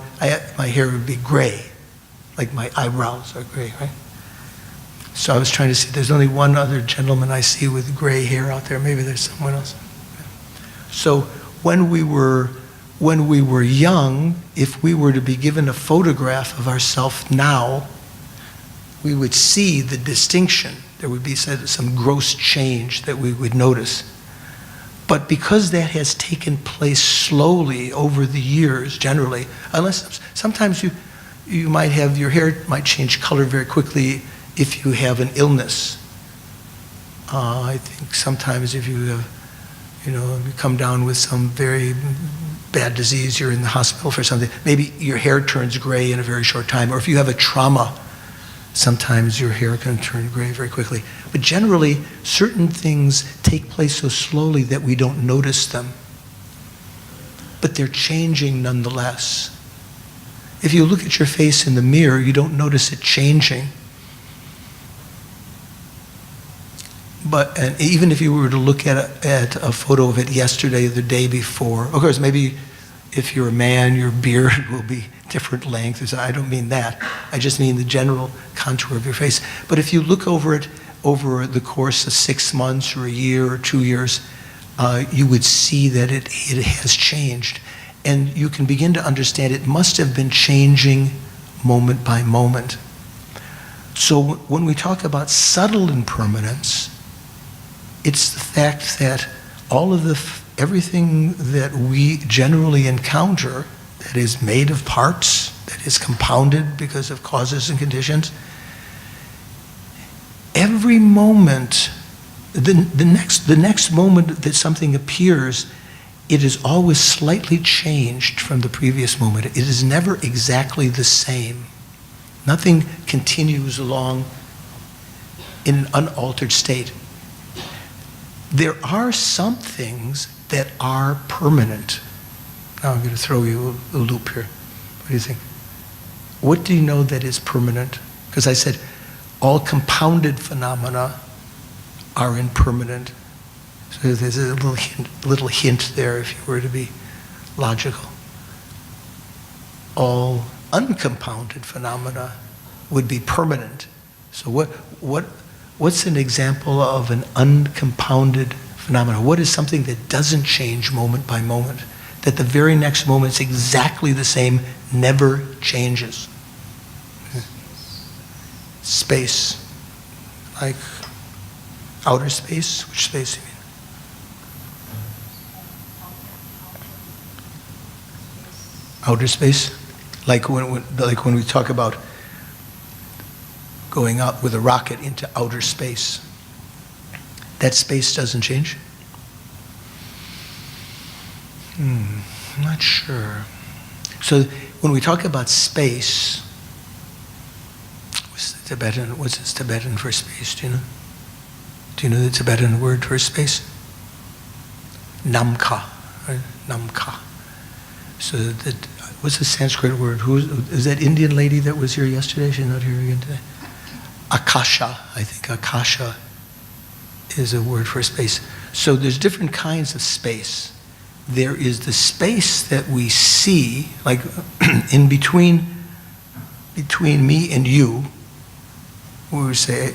my hair would be gray, like my eyebrows are gray, right? So I was trying to see. There's only one other gentleman I see with gray hair out there. Maybe there's someone else. So when we were young, if we were to be given a photograph of ourselves now, we would see the distinction. There would be some gross change that we would notice. But because that has taken place slowly over the years, generally, unless sometimes you might have, your hair might change color very quickly if you have an illness. I think sometimes if you have, you come down with some very bad disease, you're in the hospital for something, maybe your hair turns gray in a very short time. Or if you have a trauma, sometimes your hair can turn gray very quickly. But generally, certain things take place so slowly that we don't notice them. But they're changing nonetheless. If you look at your face in the mirror, you don't notice it changing. And even if you were to look at a photo of it yesterday or the day before, of course, maybe if you're a man, your beard will be different length. I don't mean that. I just mean the general contour of your face. But if you look over it over the course of 6 months or a year or 2 years, you would see that it has changed. And you can begin to understand it must have been changing moment by moment. So when we talk about subtle impermanence, it's the fact that all of everything that we generally encounter that is made of parts, that is compounded because of causes and conditions, every moment, the next moment that something appears, it is always slightly changed from the previous moment. It is never exactly the same. Nothing continues along in an unaltered state. There are some things that are permanent. Now I'm going to throw you a loop here. What do you think? What do you know that is permanent? Because I said all compounded phenomena are impermanent. So there's a little hint there if you were to be logical. All uncompounded phenomena would be permanent. So what's an example of an uncompounded phenomenon? What is something that doesn't change moment by moment? That the very next moment is exactly the same, never changes? Space. Like outer space? Which space do you mean? Outer space? Like when we talk about going up with a rocket into outer space. That space doesn't change? I'm not sure. So when we talk about space, what's Tibetan for space, do you know? Do you know the Tibetan word for space? Namka, right? Namka. So what's the Sanskrit word? Is that Indian lady that was here yesterday? She's not here again today. Akasha, I think Akasha is a word for space. So there's different kinds of space. There is the space that we see, like in between me and you, where we say,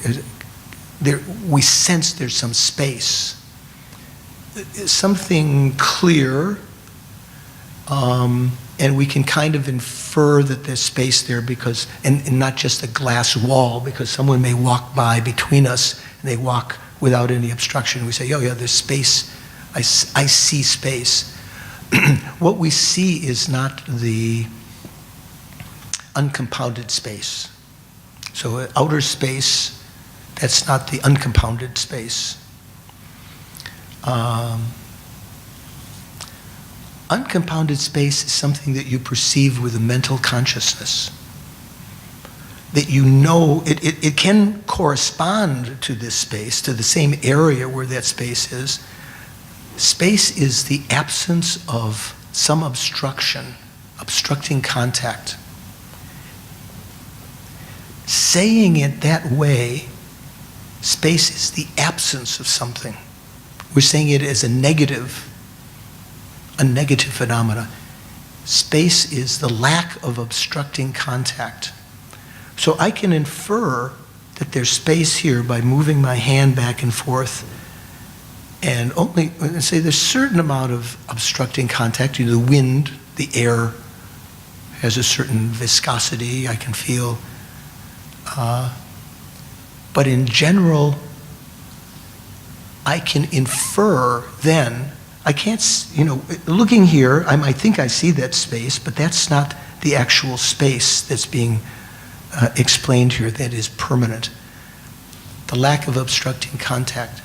we sense there's some space. Something clear, And we can kind of infer that there's space there because, and not just a glass wall, because someone may walk by between us and they walk without any obstruction. We say, oh yeah, there's space. I see space. What we see is not the uncompounded space. So outer space, that's not the uncompounded space. Uncompounded space is something that you perceive with a mental consciousness. That you know, it can correspond to this space, to the same area where that space is. Space is the absence of some obstruction, obstructing contact. Saying it that way, space is the absence of something. We're saying it as a negative phenomena. Space is the lack of obstructing contact. So I can infer that there's space here by moving my hand back and forth, and only say there's a certain amount of obstructing contact. The wind, the air has a certain viscosity I can feel. But in general, I can infer then, I can't, looking here, I might think I see that space, but that's not the actual space that's being explained here that is permanent. The lack of obstructing contact.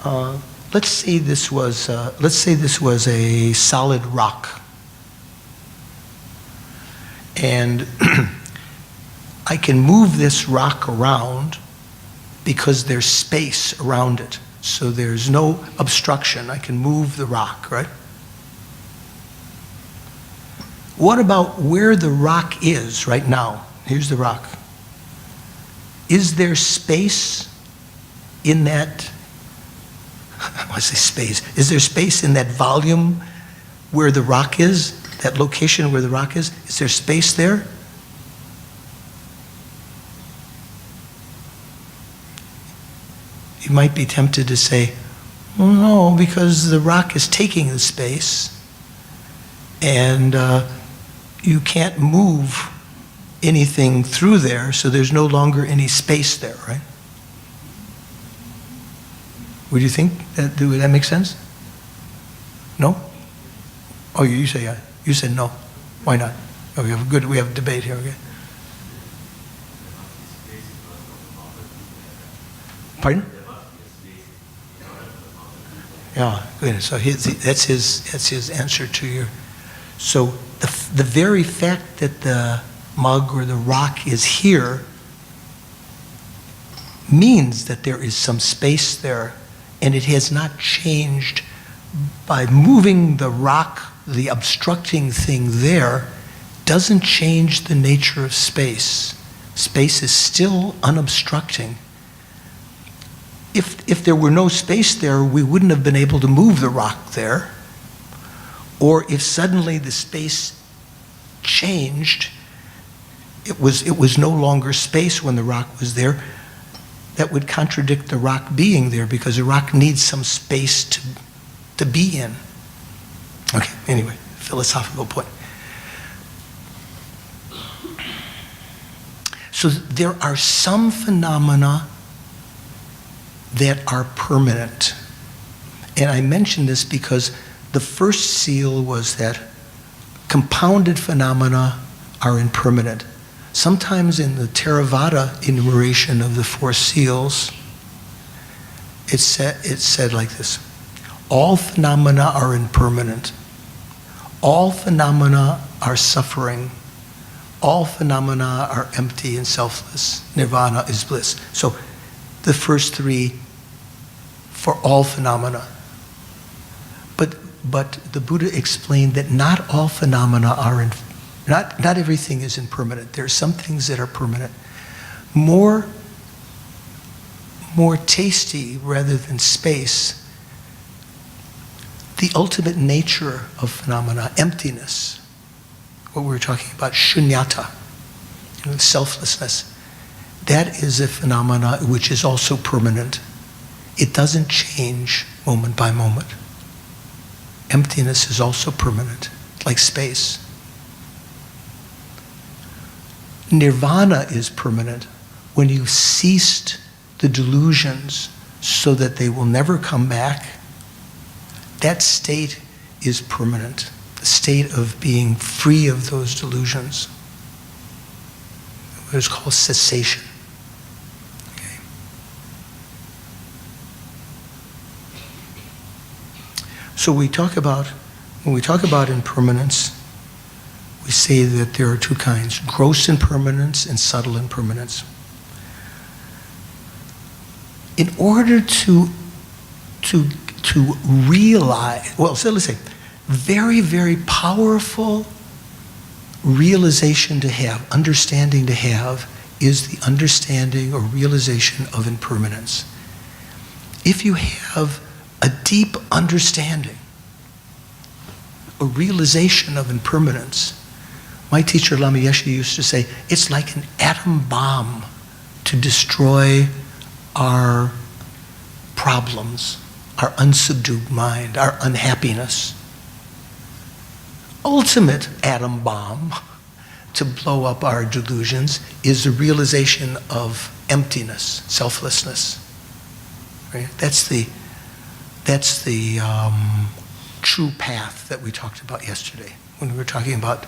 Let's say this was a solid rock, and I can move this rock around because there's space around it. So there's no obstruction. I can move the rock, right? What about where the rock is right now? Here's the rock. Is there space in that, I say space, is there space in that volume where the rock is? That location where the rock is? Is there space there? You might be tempted to say, well, no, because the rock is taking the space and you can't move anything through there, so there's no longer any space there, right? Would you think that, would that make sense? No? Oh, you say yeah. You said no. Why not? Oh, we have a debate here, okay? Pardon? Yeah, good. So that's his answer to your. So the very fact that the mug or the rock is here means that there is some space there, and it has not changed by moving the rock. The obstructing thing there doesn't change the nature of space. Space is still unobstructing. If there were no space there, we wouldn't have been able to move the rock there. Or if suddenly the space changed, it was no longer space when the rock was there, that would contradict the rock being there because the rock needs some space to be in. Okay, anyway, philosophical point. So there are some phenomena that are permanent. And I mention this because the first seal was that compounded phenomena are impermanent. Sometimes in the Theravada enumeration of the Four Seals, it's said like this: all phenomena are impermanent. All phenomena are suffering. All phenomena are empty and selfless. Nirvana is bliss. So the first three for all phenomena. But the Buddha explained that not all phenomena are not everything is impermanent. There are some things that are permanent. More tasty rather than space, the ultimate nature of phenomena, emptiness, what we were talking about, shunyata, selflessness, that is a phenomena which is also permanent. It doesn't change moment by moment. emptiness is also permanent, like space. Nirvana is permanent when you've ceased the delusions so that they will never come back. That state is permanent, the state of being free of those delusions. What is called cessation. Okay. So when we talk about impermanence, we say that there are two kinds: gross impermanence and subtle impermanence. In order to realize, so let's say, very, very powerful realization to have, understanding to have, is the understanding or realization of impermanence. If you have a deep understanding, a realization of impermanence, my teacher Lama Yeshe used to say, it's like an atom bomb to destroy our problems, our unsubdued mind, our unhappiness. Ultimate atom bomb to blow up our delusions is the realization of emptiness, selflessness. Right? That's the true path that we talked about yesterday when we were talking about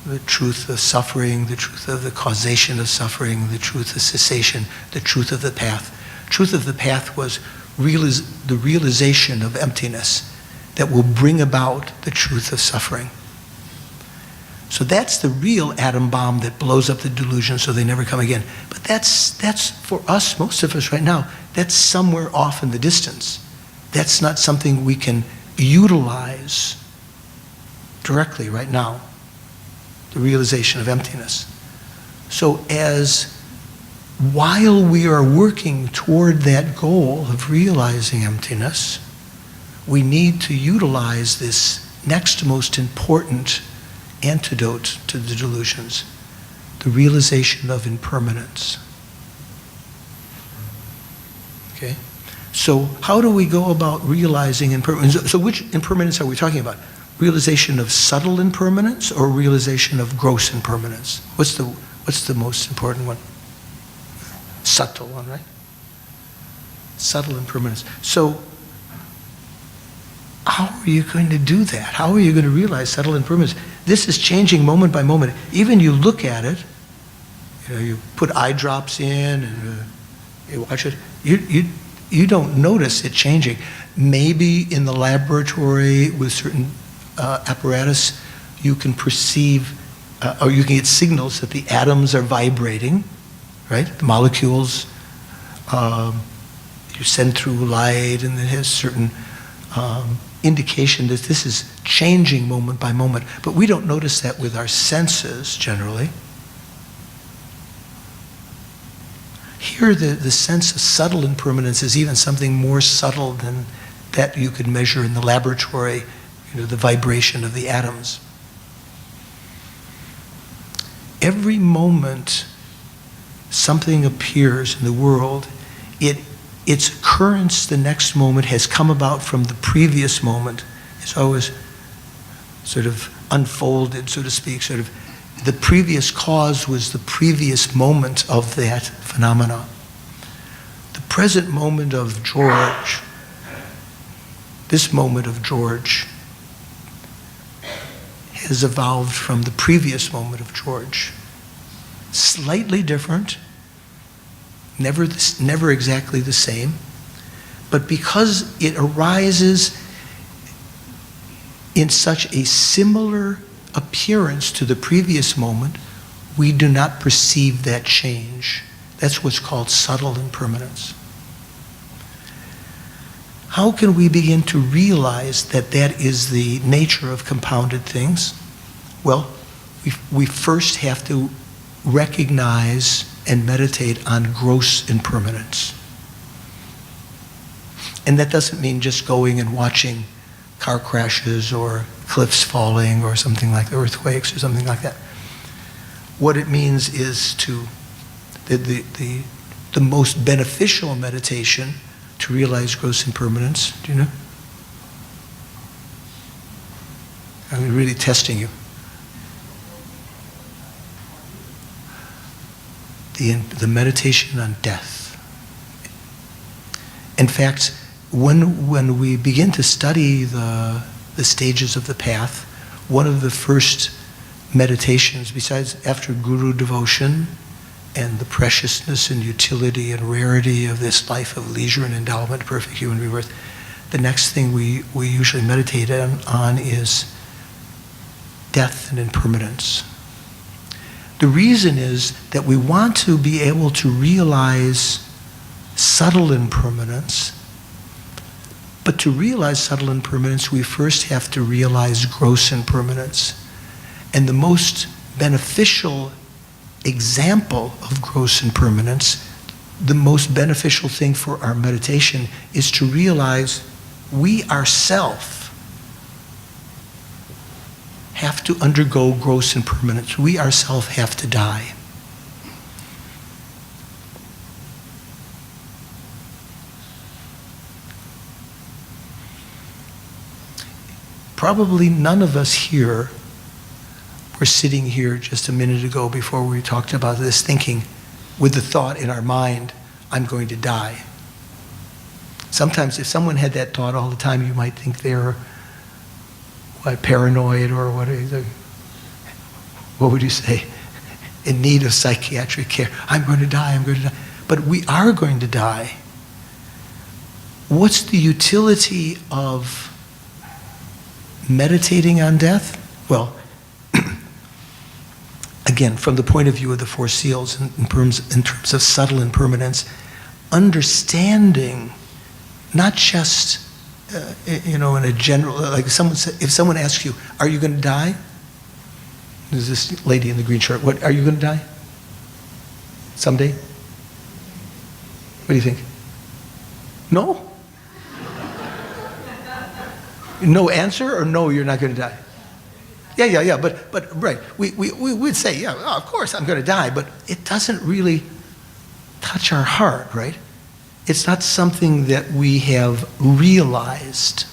the truth of suffering, the truth of the causation of suffering, the truth of cessation, the truth of the path. Truth of the path was the realization of emptiness that will bring about the truth of suffering. So that's the real atom bomb that blows up the delusion so they never come again. But that's for us, most of us right now, that's somewhere off in the distance. That's not something we can utilize directly right now, the realization of emptiness. So while we are working toward that goal of realizing emptiness, we need to utilize this next most important antidote to the delusions, the realization of impermanence. Okay? So how do we go about realizing impermanence? So which impermanence are we talking about? Realization of subtle impermanence or realization of gross impermanence? What's the most important one? Subtle one, right? Subtle impermanence. So how are you going to do that? How are you going to realize subtle impermanence? This is changing moment by moment. Even you look at it, you put eye drops in and you watch it, you don't notice it changing. Maybe in the laboratory with certain apparatus, you can perceive, or you can get signals that the atoms are vibrating, right? The molecules, you send through light and it has certain indication that this is changing moment by moment. But we don't notice that with our senses generally. Here the sense of subtle impermanence is even something more subtle than that you could measure in the laboratory, the vibration of the atoms. Every moment something appears in the world, its occurrence the next moment has come about from the previous moment. It's always sort of unfolded, so to speak, sort of the previous cause was the previous moment of that phenomena. The present moment of George, this moment of George, has evolved from the previous moment of George. Slightly different, never exactly the same, but because it arises in such a similar appearance to the previous moment, we do not perceive that change. That's what's called subtle impermanence. How can we begin to realize that that is the nature of compounded things? Well, we first have to recognize and meditate on gross impermanence. And that doesn't mean just going and watching car crashes or cliffs falling or something like earthquakes or something like that. What it means is the most beneficial meditation to realize gross impermanence, do you know? I'm really testing you. The meditation on death. In fact, when we begin to study the stages of the path, one of the first meditations, besides after guru devotion and the preciousness and utility and rarity of this life of leisure and endowment, perfect human rebirth, the next thing we usually meditate on is death and impermanence. The reason is that we want to be able to realize subtle impermanence, but to realize subtle impermanence, we first have to realize gross impermanence. And the most beneficial example of gross impermanence, the most beneficial thing for our meditation, is to realize we ourselves have to undergo gross impermanence. We ourselves have to die. Probably none of us here were sitting here just a minute ago before we talked about this thinking with the thought in our mind, I'm going to die. Sometimes if someone had that thought all the time, you might think they're paranoid or what would you say? In need of psychiatric care. I'm going to die, I'm going to die. But we are going to die. What's the utility of meditating on death? Well, again, from the point of view of the Four Seals, in terms of subtle impermanence, understanding, not just in a general, like if someone asks you, are you going to die? There's this lady in the green shirt. What, are you going to die? Someday? What do you think? No? No answer, or no, you're not going to die? Yeah, but right. We would say, yeah, of course I'm going to die, but it doesn't really touch our heart, right? It's not something that we have realized.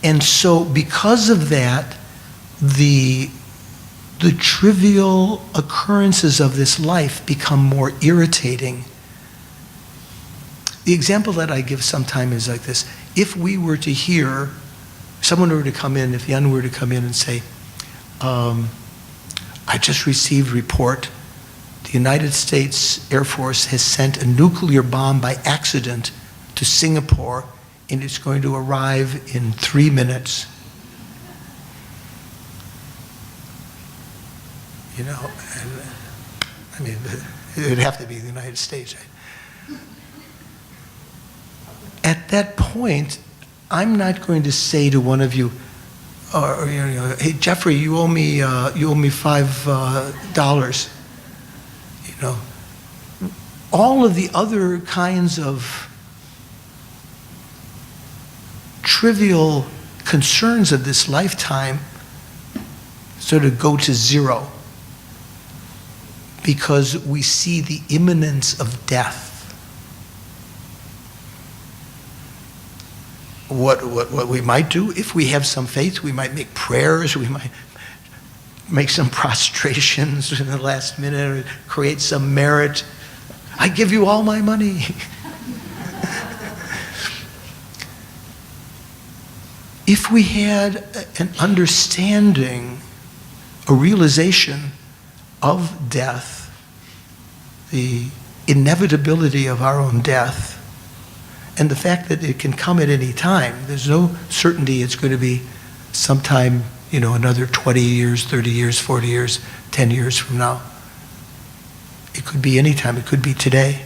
And so because of that, the trivial occurrences of this life become more irritating. The example that I give sometimes is like this. If we were to hear, someone were to come in, if Jan were to come in and say, I just received a report, the United States Air Force has sent a nuclear bomb by accident to Singapore, and it's going to arrive in 3 minutes. You know, I mean, it would have to be the United States. At that point, I'm not going to say to one of you, hey Jeffrey, you owe me $5. You know, all of the other kinds of trivial concerns of this lifetime sort of go to zero because we see the imminence of death. What we might do, if we have some faith, we might make prayers, we might make some prostrations in the last minute, or create some merit. I give you all my money. If we had an understanding, a realization of death, the inevitability of our own death, and the fact that it can come at any time. There's no certainty it's going to be sometime, another 20 years, 30 years, 40 years, 10 years from now. It could be any time. It could be today.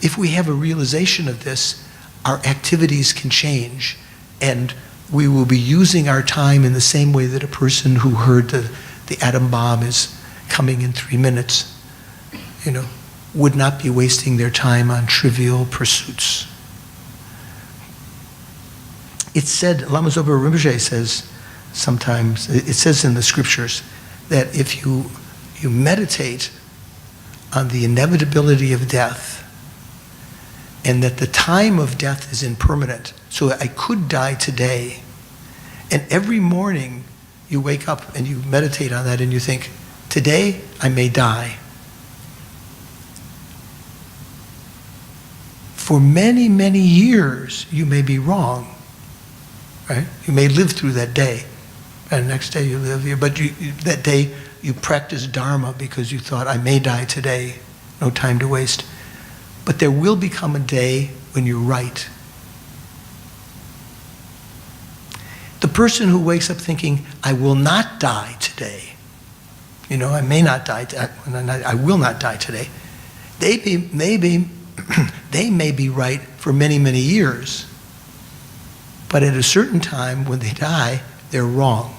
If we have a realization of this, our activities can change, and we will be using our time in the same way that a person who heard the atom bomb is coming in 3 minutes, would not be wasting their time on trivial pursuits. It's said, Lama Zopa Rinpoche says sometimes, it says in the scriptures, that if you meditate on the inevitability of death, and that the time of death is impermanent, so I could die today, And every morning you wake up and you meditate on that and you think, today I may die. For many, many years you may be wrong, right? You may live through that day, and the next day you live here, but that day you practice Dharma because you thought, I may die today, no time to waste. But there will become a day when you're right. The person who wakes up thinking, I will not die today, I may not die, I will not die today, they may be right for many, many years. But at a certain time when they die, they're wrong.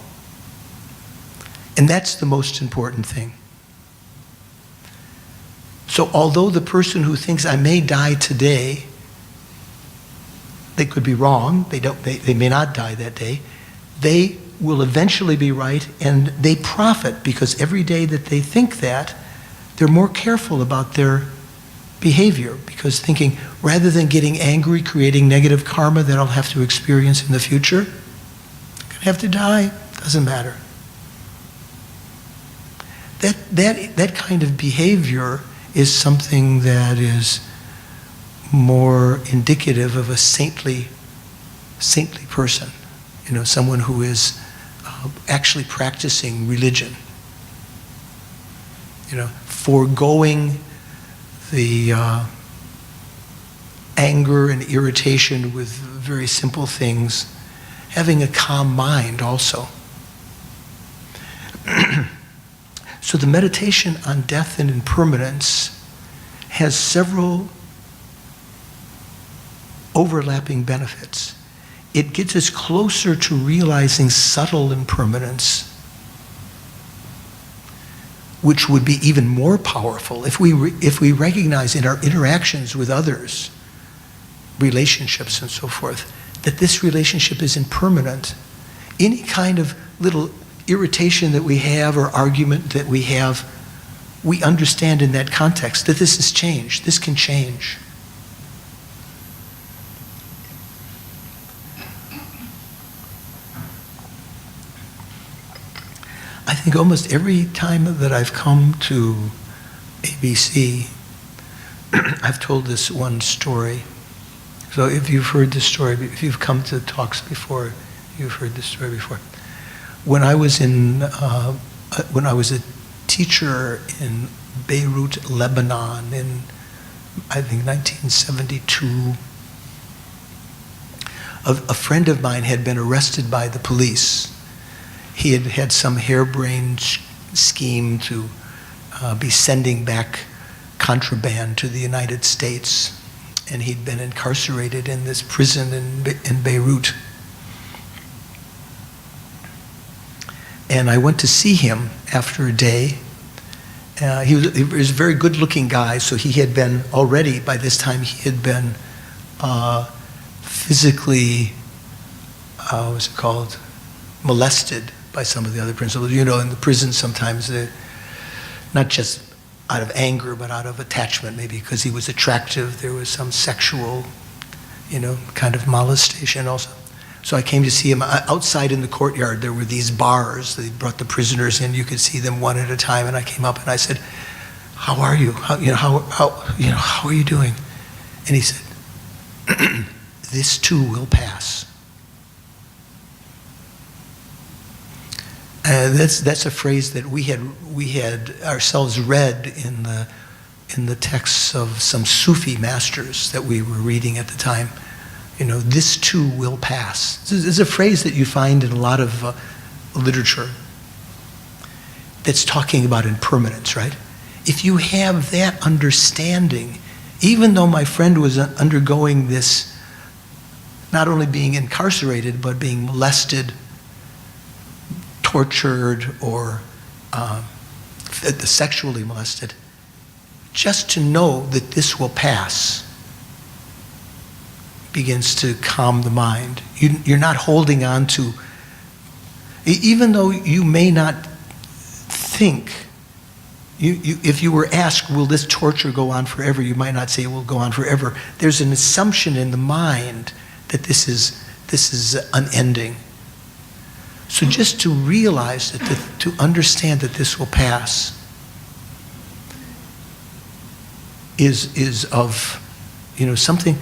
And that's the most important thing. So although the person who thinks I may die today, they could be wrong, they may not die that day, they will eventually be right, and they profit because every day that they think that, they're more careful about their behavior, because thinking, rather than getting angry, creating negative karma that I'll have to experience in the future, I'm going to have to die, doesn't matter. That kind of behavior is something that is more indicative of a saintly person, someone who is actually practicing religion, foregoing the anger and irritation with very simple things, having a calm mind also. So the meditation on death and impermanence has several overlapping benefits. It gets us closer to realizing subtle impermanence, which would be even more powerful if we recognize in our interactions with others, relationships and so forth, that this relationship is impermanent. Any kind of little irritation that we have or argument that we have, we understand in that context that this has changed, this can change. I think almost every time that I've come to ABC, I've told this one story. So if you've heard this story, if you've come to talks before, you've heard this story before. When I was a teacher in Beirut, Lebanon, in I think 1972, a friend of mine had been arrested by the police. He had had some harebrained scheme to be sending back contraband to the United States, and he'd been incarcerated in this prison in Beirut. And I went to see him after a day. He was a very good-looking guy, so he had been already, by this time, he had been physically, what's it called, molested by some of the other principals. In the prison sometimes, not just out of anger, but out of attachment, maybe because he was attractive, there was some sexual, kind of molestation also. So I came to see him outside in the courtyard. There were these bars. They brought the prisoners in. You could see them one at a time. And I came up and I said, "How are you? How are you doing?" And he said, "This too will pass." That's a phrase that we had ourselves read in the texts of some Sufi masters that we were reading at the time. This too will pass. This is a phrase that you find in a lot of literature that's talking about impermanence, right? If you have that understanding, even though my friend was undergoing this, not only being incarcerated, but being molested, tortured, or sexually molested, just to know that this will pass begins to calm the mind. You're not holding on to, even though you may not think, if you were asked, will this torture go on forever, you might not say it will go on forever. There's an assumption in the mind that this is unending. So just to realize that, to understand that this will pass is of, something,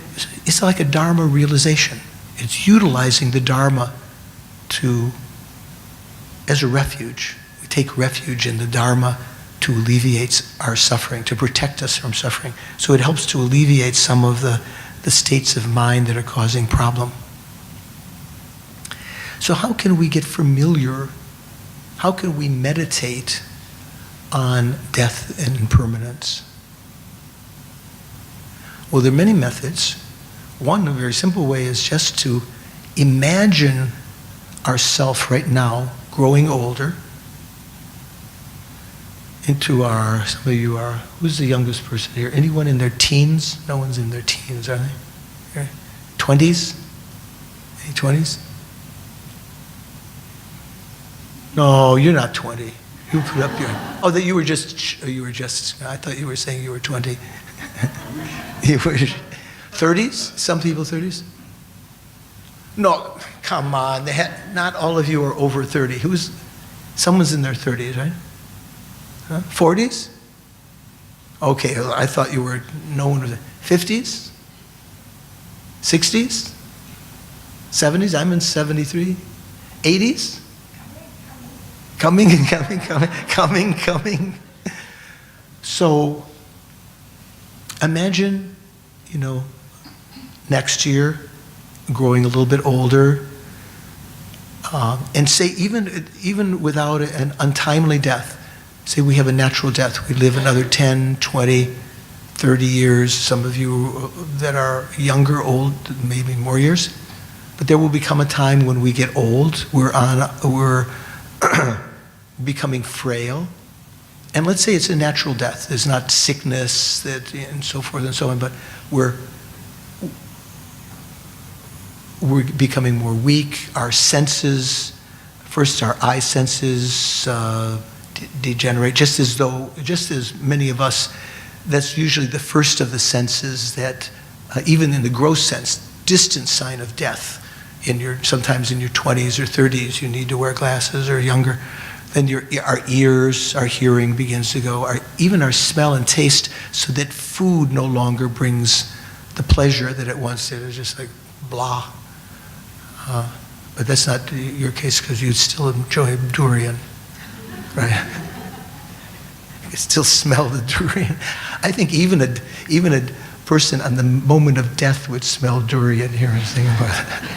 it's like a Dharma realization. It's utilizing the Dharma as a refuge. We take refuge in the Dharma to alleviate our suffering, to protect us from suffering. So it helps to alleviate some of the states of mind that are causing problem. So how can we get familiar? How can we meditate on death and impermanence? Well, there are many methods. One, a very simple way, is just to imagine ourself right now growing older into some of you are, who's the youngest person here? Anyone in their teens? No one's in their teens, are they? 20s? Any 20s? No, you're not 20. You put up your, oh, that you were just, I thought you were saying you were 20. You were 30s? Some people 30s? No, come on. Not all of you are over 30. Someone's in their 30s, right? Huh? 40s? Okay, I thought you were, no one was, 50s? 60s? 70s? I'm in 73. 80s? Coming. So, imagine, next year, growing a little bit older, and say even without an untimely death, say we have a natural death, we live another 10, 20, 30 years, some of you that are younger, old, maybe more years, but there will become a time when we get old, we're becoming frail, and let's say it's a natural death, there's not sickness and so forth and so on, but we're becoming more weak. Our senses, first our eye senses degenerate, just as many of us, that's usually the first of the senses that, even in the gross sense, distant sign of death. Sometimes in your 20s or 30s, you need to wear glasses, or younger. Then our ears, our hearing begins to go, even our smell and taste, so that food no longer brings the pleasure that it once did. It's just like blah. But that's not your case, because you still enjoy durian, right? You still smell the durian. I think even a person on the moment of death would smell durian here and think about it.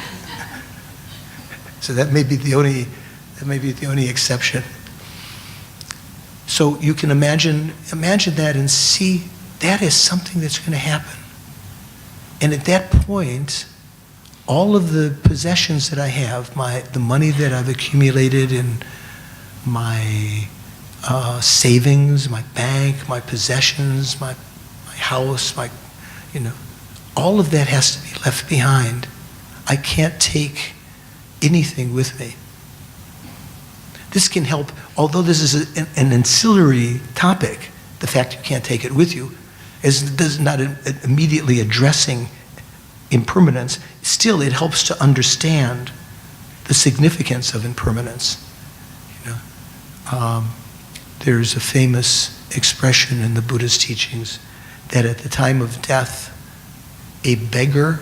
So that may be the only exception. So you can imagine that and see that is something that's going to happen. And at that point, all of the possessions that I have, the money that I've accumulated in my savings, my bank, my possessions, my house, all of that has to be left behind. I can't take anything with me. This can help, although this is an ancillary topic, the fact you can't take it with you is not immediately addressing impermanence. Still, it helps to understand the significance of impermanence. There's a famous expression in the Buddhist teachings that at the time of death, a beggar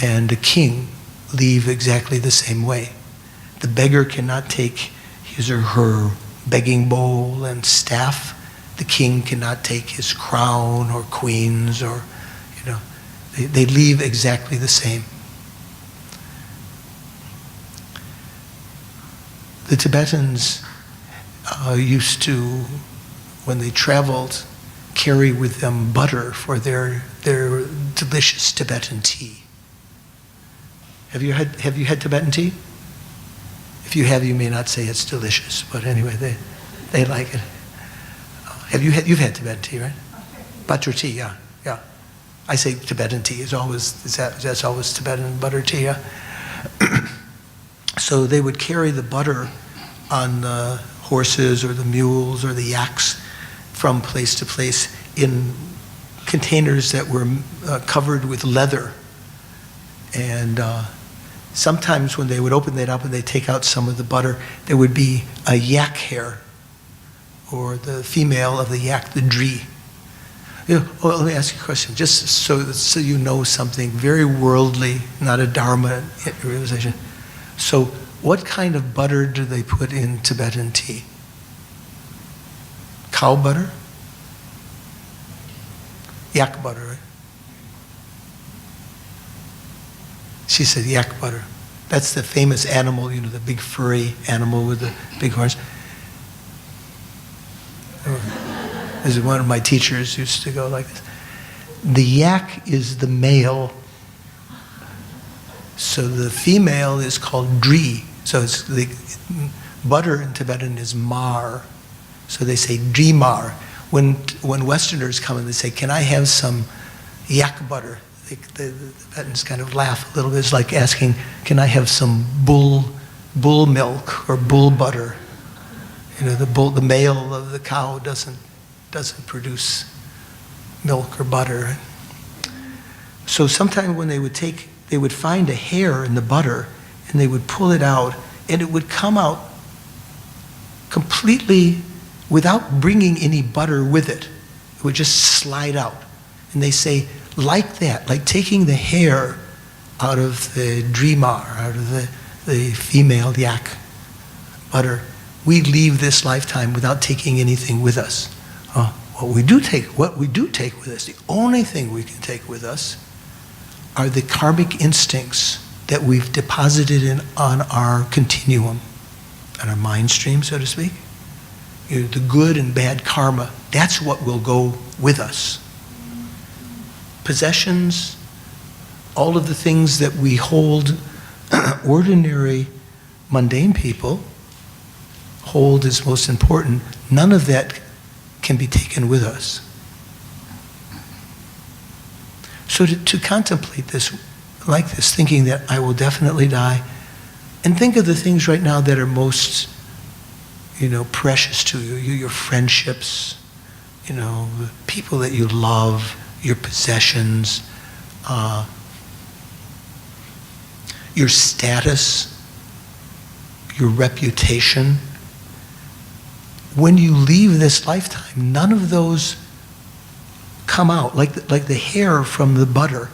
and a king leave exactly the same way. The beggar cannot take his or her begging bowl and staff. The king cannot take his crown or queens, or, they leave exactly the same. The Tibetans used to, when they traveled, carry with them butter for their delicious Tibetan tea. Have you had Tibetan tea? If you have, you may not say it's delicious, but anyway, they like it. You've had Tibetan tea, right? Butter tea, yeah. I say Tibetan tea that's always Tibetan butter tea, yeah. So they would carry the butter on the horses or the mules or the yaks from place to place in containers that were covered with leather. And sometimes when they would open that up and they take out some of the butter, there would be a yak hair, or the female of the yak, the dree. Let me ask you a question, just so you know something very worldly, not a dharma realization. So what kind of butter do they put in Tibetan tea? Cow butter? Yak butter, right? She said yak butter. That's the famous animal, the big furry animal with the big horns. As one of my teachers used to go like this. The yak is the male. So the female is called dree. So it's the butter in Tibetan is mar. So they say dree mar. When Westerners come and they say, "Can I have some yak butter?" The Tibetans kind of laugh a little bit. It's like asking, "Can I have some bull milk or bull butter?" The male of the cow doesn't produce milk or butter. So sometimes when they would find a hair in the butter and they would pull it out, and it would come out completely without bringing any butter with it. It would just slide out. And they say, like that, like taking the hair out of the dreamar, out of the female yak butter, we leave this lifetime without taking anything with us. What we do take with us, the only thing we can take with us, are the karmic instincts that we've deposited on our continuum, on our mind stream, so to speak. The good and bad karma, that's what will go with us. Possessions, all of the things that we hold ordinary, mundane people hold as most important, none of that can be taken with us. So to contemplate this like this, thinking that I will definitely die, and think of the things right now that are most, precious to you, your friendships, the people that you love, your possessions, your status, your reputation. When you leave this lifetime, none of those come out. Like the hair from the butter,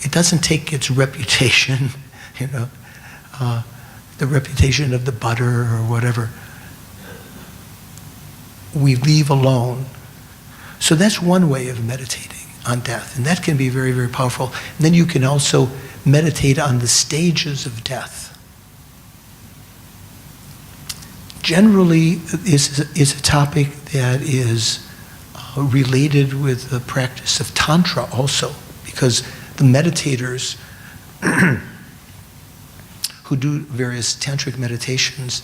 it doesn't take its reputation, the reputation of the butter or whatever. We leave alone. So that's one way of meditating on death, and that can be very, very powerful. And then you can also meditate on the stages of death. Generally, is a topic that is related with the practice of Tantra also, because the meditators who do various tantric meditations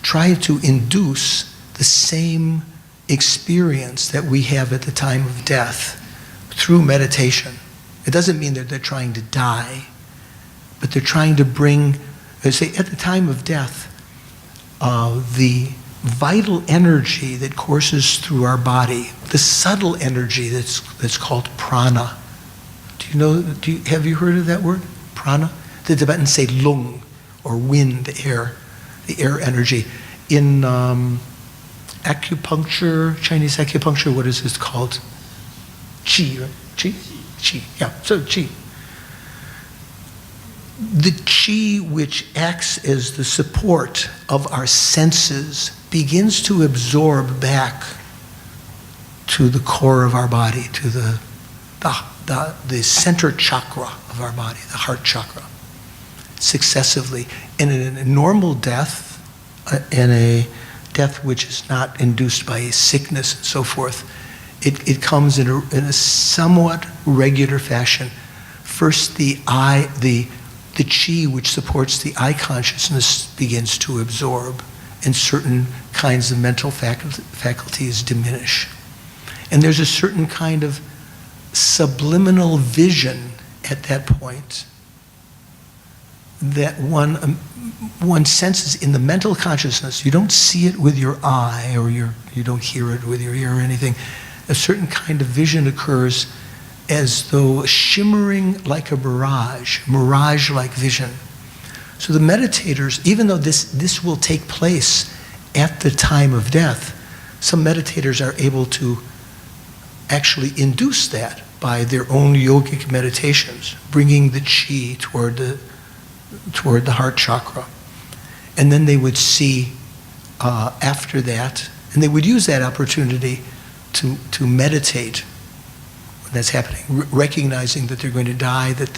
try to induce the same experience that we have at the time of death through meditation. It doesn't mean that they're trying to die, but they're trying to bring, they say at the time of death, the vital energy that courses through our body, the subtle energy that's called prana. Have you heard of that word? Prana? The Tibetans say lung, or wind, the air energy. In acupuncture, Chinese acupuncture, what is this called? Qi, right? Qi, yeah, so qi. The qi which acts as the support of our senses begins to absorb back to the core of our body, to the center chakra of our body, the heart chakra, successively. And in a normal death, in a death which is not induced by sickness and so forth, it comes in a somewhat regular fashion. First, the qi which supports the eye consciousness begins to absorb, and certain kinds of mental faculties diminish. And there's a certain kind of subliminal vision at that point that one senses in the mental consciousness. You don't see it with your eye, or you don't hear it with your ear or anything. A certain kind of vision occurs as though shimmering like a mirage-like vision. So the meditators, even though this will take place at the time of death, some meditators are able to actually induce that by their own yogic meditations, bringing the chi toward the heart chakra. And then they would see after that, and they would use that opportunity to meditate when that's happening, recognizing that they're going to die, that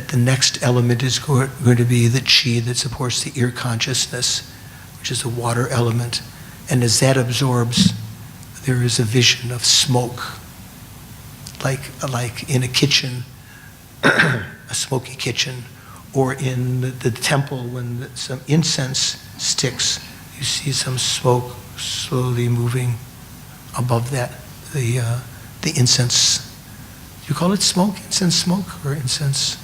the next element is going to be the chi that supports the ear consciousness, which is the water element. And as that absorbs, there is a vision of smoke, like in a kitchen, a smoky kitchen, or in the temple when some incense sticks, you see some smoke slowly moving above that, the incense. Do you call it smoke? Incense smoke or incense?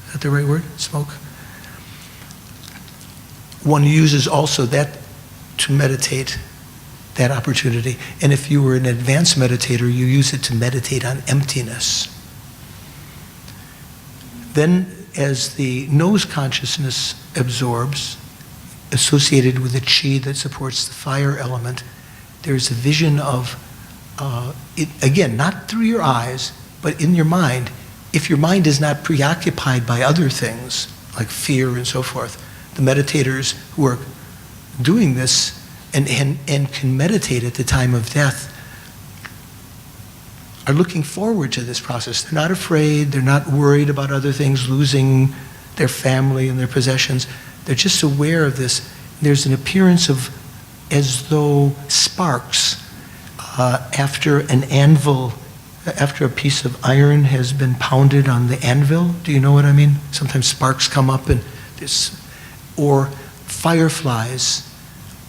Is that the right word? Smoke? One uses also that to meditate, that opportunity. And if you were an advanced meditator, you use it to meditate on emptiness. Then as the nose consciousness absorbs, associated with the chi that supports the fire element, there's a vision of, it, again, not through your eyes, but in your mind. If your mind is not preoccupied by other things, like fear and so forth, the meditators who are doing this and can meditate at the time of death are looking forward to this process. They're not afraid, they're not worried about other things, losing their family and their possessions. They're just aware of this. There's an appearance of as though sparks after an anvil, after a piece of iron has been pounded on the anvil. Do you know what I mean? Sometimes sparks come up and this, or fireflies.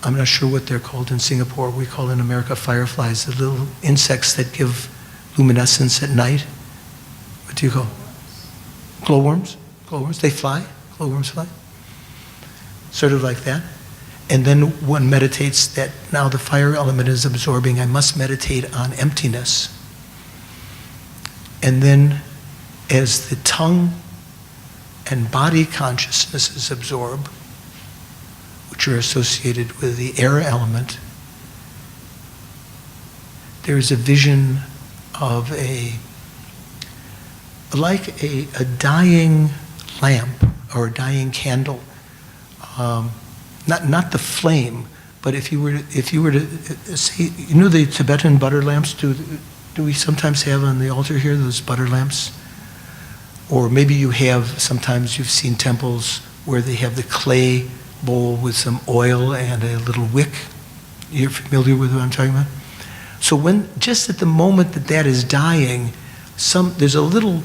I'm not sure what they're called in Singapore. We call in America fireflies, the little insects that give luminescence at night. What do you call? Glowworms? Glowworms, they fly? Glowworms fly? Sort of like that. And then one meditates that now the fire element is absorbing, I must meditate on emptiness. And then as the tongue and body consciousnesses absorb, which are associated with the air element, there's a vision of like a dying lamp or a dying candle. Not the flame, but if you were to say, you know the Tibetan butter lamps? Do we sometimes have on the altar here those butter lamps? Or maybe you have, sometimes you've seen temples where they have the clay bowl with some oil and a little wick. You're familiar with what I'm talking about? So when, just at the moment that is dying, there's a little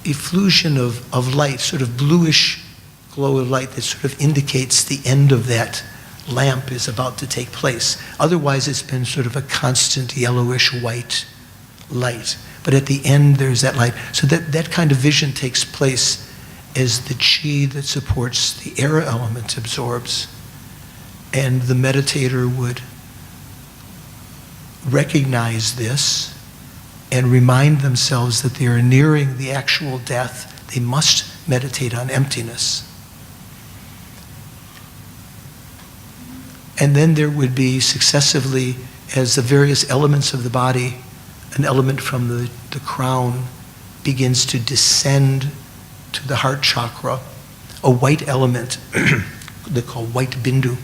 efflusion of light, sort of bluish glow of light that sort of indicates the end of that lamp is about to take place. Otherwise, it's been sort of a constant yellowish white light. But at the end, there's that light. So that kind of vision takes place as the chi that supports the air element absorbs. And the meditator would recognize this and remind themselves that they are nearing the actual death. They must meditate on emptiness. And then there would be successively, as the various elements of the body, an element from the crown begins to descend to the heart chakra, a white element they call white bindu.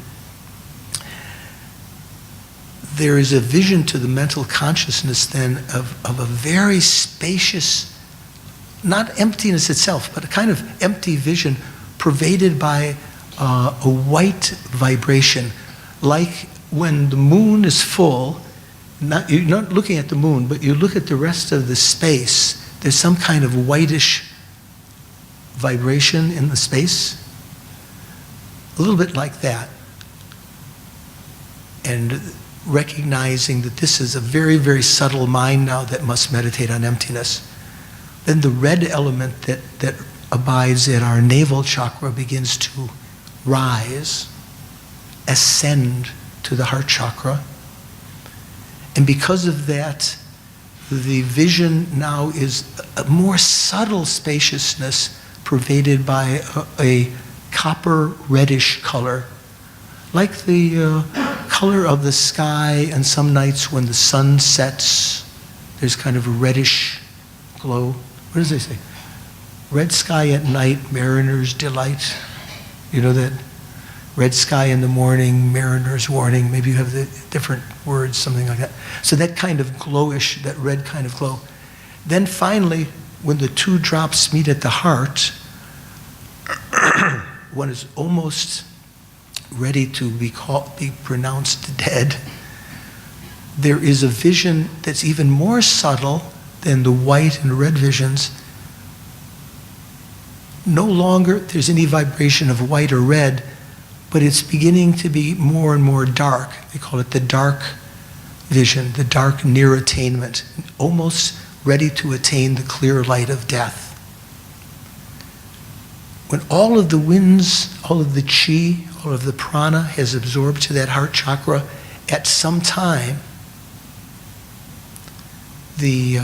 There is a vision to the mental consciousness then of a very spacious, not emptiness itself, but a kind of empty vision pervaded by a white vibration, like when the moon is full. You're not looking at the moon, but you look at the rest of the space, there's some kind of whitish vibration in the space. A little bit like that. And recognizing that this is a very, very subtle mind now that must meditate on emptiness. Then the red element that abides at our navel chakra begins to rise, ascend to the heart chakra. And because of that, the vision now is a more subtle spaciousness pervaded by a copper reddish color, like the color of the sky and some nights when the sun sets. There's kind of a reddish glow. What does they say? Red sky at night, mariner's delight. You know that? Red sky in the morning, mariner's warning. Maybe you have the different words, something like that. So that kind of glowish, that red kind of glow. Then finally, when the two drops meet at the heart, one is almost ready to be pronounced dead. There is a vision that's even more subtle than the white and red visions. No longer there's any vibration of white or red, but it's beginning to be more and more dark. They call it the dark vision, the dark near attainment, almost ready to attain the clear light of death. When all of the winds, all of the chi, all of the prana has absorbed to that heart chakra, at some time, the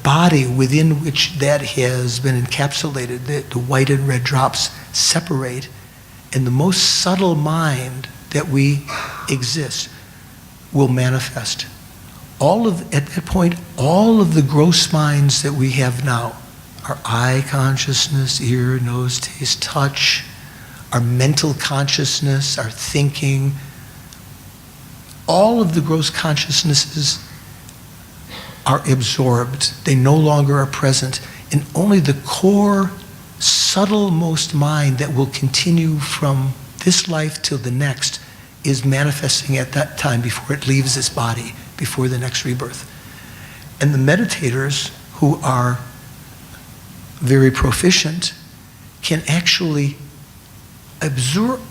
body within which that has been encapsulated, the white and red drops separate, and the most subtle mind that we exist will manifest. At that point, all of the gross minds that we have now, our eye consciousness, ear, nose, taste, touch, our mental consciousness, our thinking, all of the gross consciousnesses are absorbed. They no longer are present. And only the core, subtlemost mind that will continue from this life till the next is manifesting at that time before it leaves this body, before the next rebirth. And the meditators who are very proficient can actually observe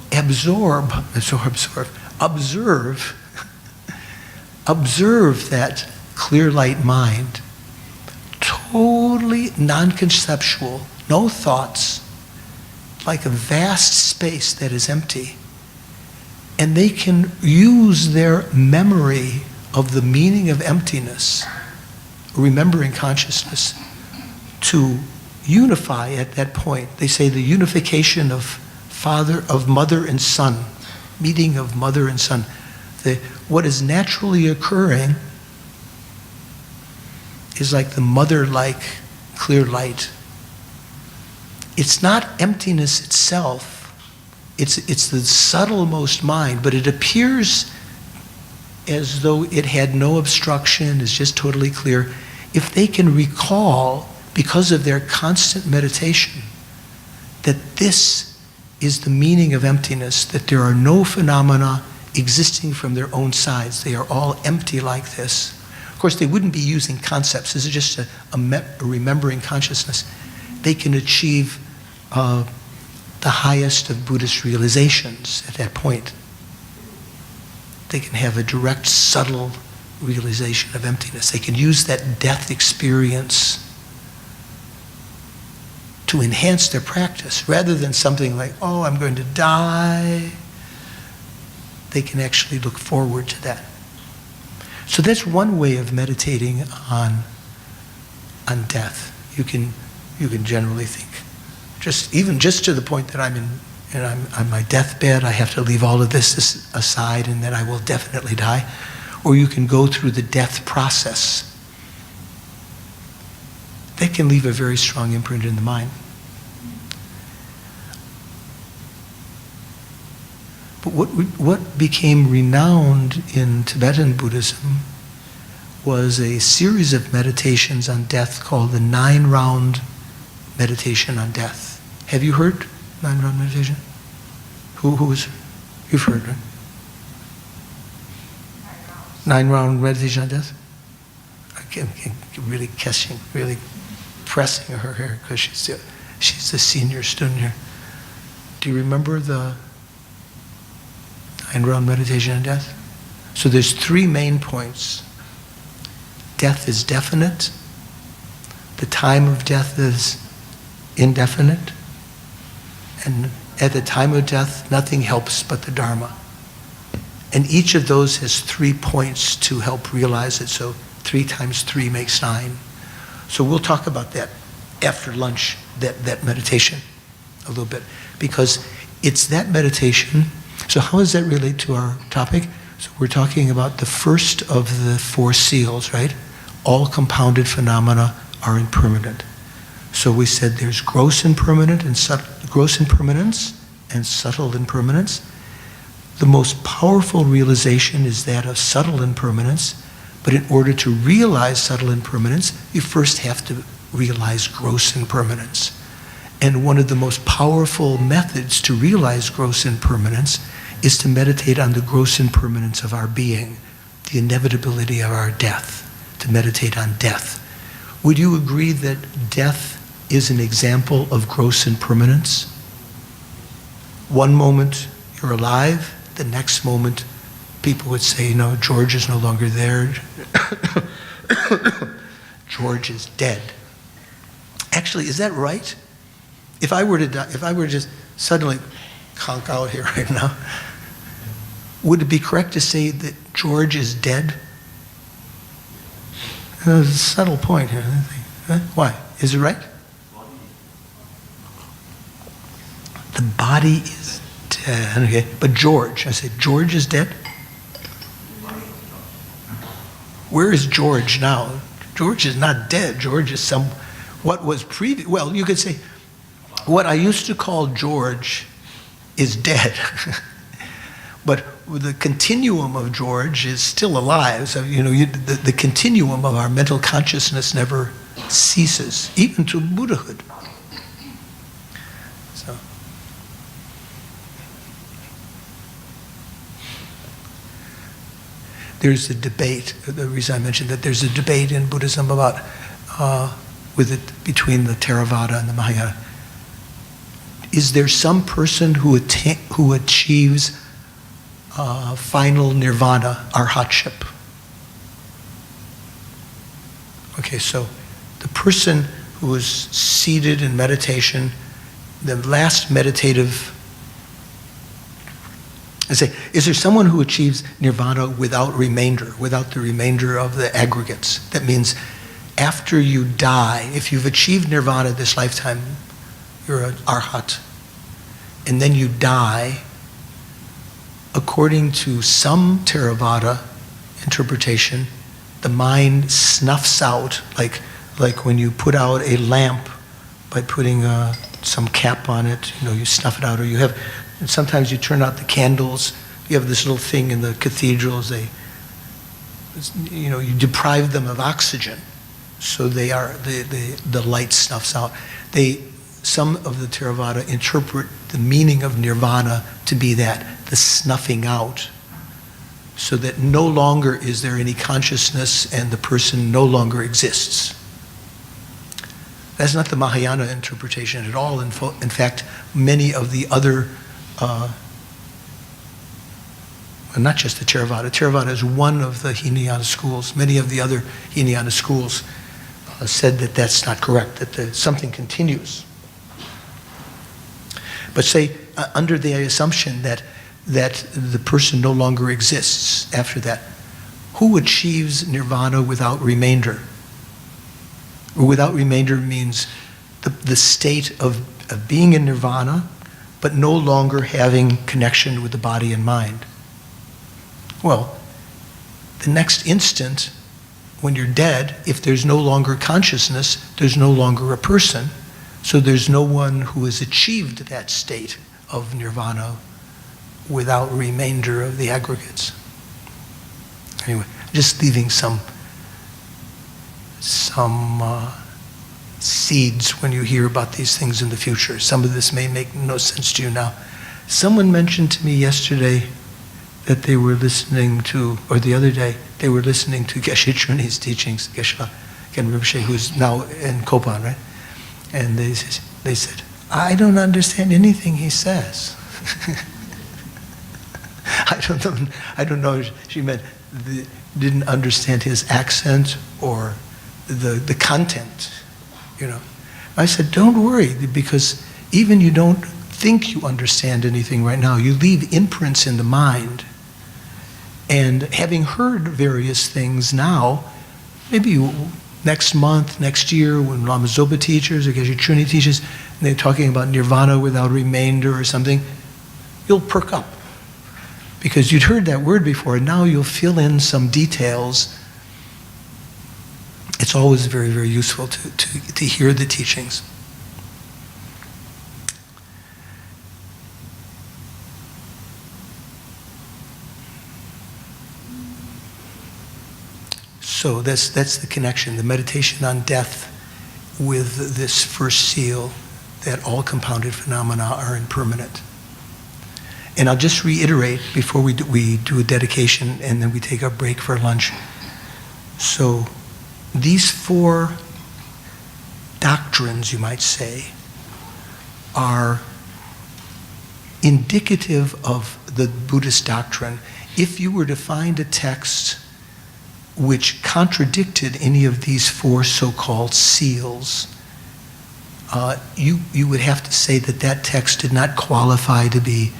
that clear light mind, totally non-conceptual, no thoughts, like a vast space that is empty. And they can use their memory of the meaning of emptiness, remembering consciousness, to unify at that point. They say the unification of mother and son, meeting of mother and son. What is naturally occurring is like the mother-like clear light. It's not emptiness itself. It's the subtlemost mind, but it appears as though it had no obstruction, is just totally clear. If they can recall, because of their constant meditation, that this is the meaning of emptiness, that there are no phenomena existing from their own sides. They are all empty like this. Of course, they wouldn't be using concepts. This is just a remembering consciousness. They can achieve the highest of Buddhist realizations at that point. They can have a direct, subtle realization of emptiness. They can use that death experience to enhance their practice, rather than something like, oh, I'm going to die. They can actually look forward to that. So that's one way of meditating on death. You can generally think, just to the point that I'm on my deathbed, I have to leave all of this aside and then I will definitely die. Or you can go through the death process. That can leave a very strong imprint in the mind. But what became renowned in Tibetan Buddhism was a series of meditations on death called the 9-round meditation on death. Have you heard 9-round meditation? You've heard, right? 9-round meditation on death? I'm really pressing her here because she's the senior student here. Do you remember the 9-round meditation on death? So there's 3 main points. Death is definite. The time of death is indefinite. And at the time of death, nothing helps but the Dharma. And each of those has 3 points to help realize it. So 3 times 3 makes 9. So we'll talk about that after lunch, that meditation a little bit, because it's that meditation. So how does that relate to our topic? So we're talking about the first of the four seals, right? All compounded phenomena are impermanent. So we said there's gross impermanence and subtle impermanence. The most powerful realization is that of subtle impermanence, but in order to realize subtle impermanence, you first have to realize gross impermanence. And one of the most powerful methods to realize gross impermanence is to meditate on the gross impermanence of our being, the inevitability of our death, to meditate on death. Would you agree that death is an example of gross impermanence? One moment you're alive, the next moment people would say, no, George is no longer there. George is dead. Actually, is that right? If I were to die, if I were to just suddenly conk out here right now, would it be correct to say that George is dead? There's a subtle point here. Why? Is it right? The body is dead. Okay, but George, I say George is dead? Where is George now? George is not dead. George is what was previous. Well, you could say, what I used to call George is dead. But the continuum of George is still alive. So, the continuum of our mental consciousness never ceases, even to Buddhahood. So, there's a debate. The reason I mentioned that there's a debate in Buddhism about between the Theravada and the Mahayana. Is there some person who achieves final nirvana, arhatship? Okay, so the person who is seated in meditation, the last meditative, I say, is there someone who achieves nirvana without the remainder of the aggregates? That means after you die, if you've achieved nirvana this lifetime, you're an arhat, and then you die, according to some Theravada interpretation, the mind snuffs out, like when you put out a lamp by putting some cap on it, you snuff it out, or sometimes you turn out the candles. You have this little thing in the cathedrals, you deprive them of oxygen, so the light snuffs out. Some of the Theravada interpret the meaning of nirvana to be that, the snuffing out, so that no longer is there any consciousness and the person no longer exists. That's not the Mahayana interpretation at all. In fact, many of the other, not just the Theravada. Theravada is one of the Hinayana schools. Many of the other Hinayana schools said that that's not correct, that something continues. But say, under the assumption that the person no longer exists after that, who achieves nirvana without remainder? Or without remainder means the state of being in nirvana, but no longer having connection with the body and mind. Well, the next instant, when you're dead, if there's no longer consciousness, there's no longer a person. So there's no one who has achieved that state of nirvana without remainder of the aggregates. Anyway, just leaving some seeds when you hear about these things in the future. Some of this may make no sense to you now. Someone mentioned to me yesterday that they were listening to, or the other day, they were listening to Geshe Chuni's teachings, Geshe Rinpoche, who's now in Kopan, right? And they said, I don't understand anything he says. I don't know if she meant didn't understand his accent or the content, I said, don't worry, because even you don't think you understand anything right now, you leave imprints in the mind. And having heard various things now, maybe next month, next year, when Lama Zopa teaches or Geshe Truni teaches, and they're talking about nirvana without remainder or something, you'll perk up. Because you'd heard that word before, and now you'll fill in some details. It's always very, very useful to hear the teachings. So that's the connection, the meditation on death with this first seal, that all compounded phenomena are impermanent. And I'll just reiterate before we do a dedication and then we take our break for lunch. So these four doctrines, you might say, are indicative of the Buddhist doctrine. If you were to find a text which contradicted any of these four so-called seals, you would have to say that that text did not qualify to be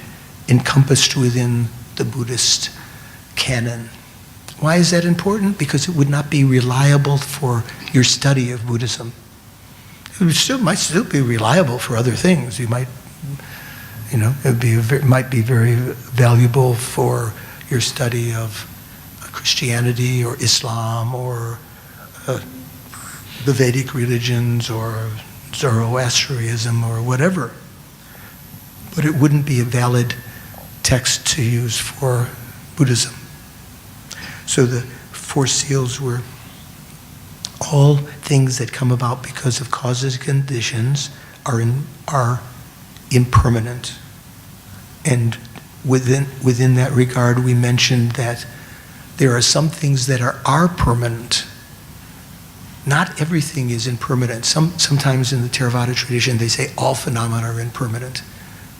encompassed within the Buddhist canon. Why is that important? Because it would not be reliable for your study of Buddhism. It might still be reliable for other things. You might, it might be very valuable for your study of Christianity or Islam or the Vedic religions or Zoroastrianism or whatever. But it wouldn't be a valid text to use for Buddhism. So the four seals were all things that come about because of causes and conditions are impermanent. And within that regard, we mentioned that there are some things that are permanent. Not everything is impermanent. Sometimes in the Theravada tradition, they say all phenomena are impermanent.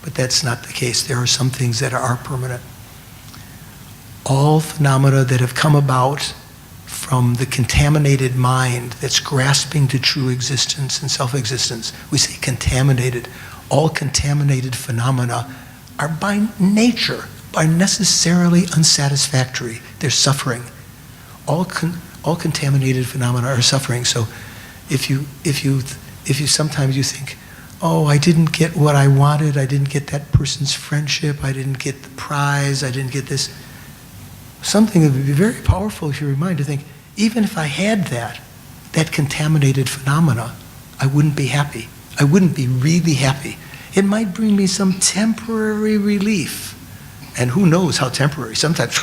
But that's not the case. There are some things that are permanent. All phenomena that have come about from the contaminated mind that's grasping to true existence and self-existence. We say contaminated. All contaminated phenomena are by nature, are necessarily unsatisfactory. They're suffering. All contaminated phenomena are suffering. So if you sometimes you think, oh, I didn't get what I wanted, I didn't get that person's friendship, I didn't get the prize, I didn't get this. Something that would be very powerful if you remind to think, even if I had that contaminated phenomena, I wouldn't be happy. I wouldn't be really happy. It might bring me some temporary relief. And who knows how temporary. Sometimes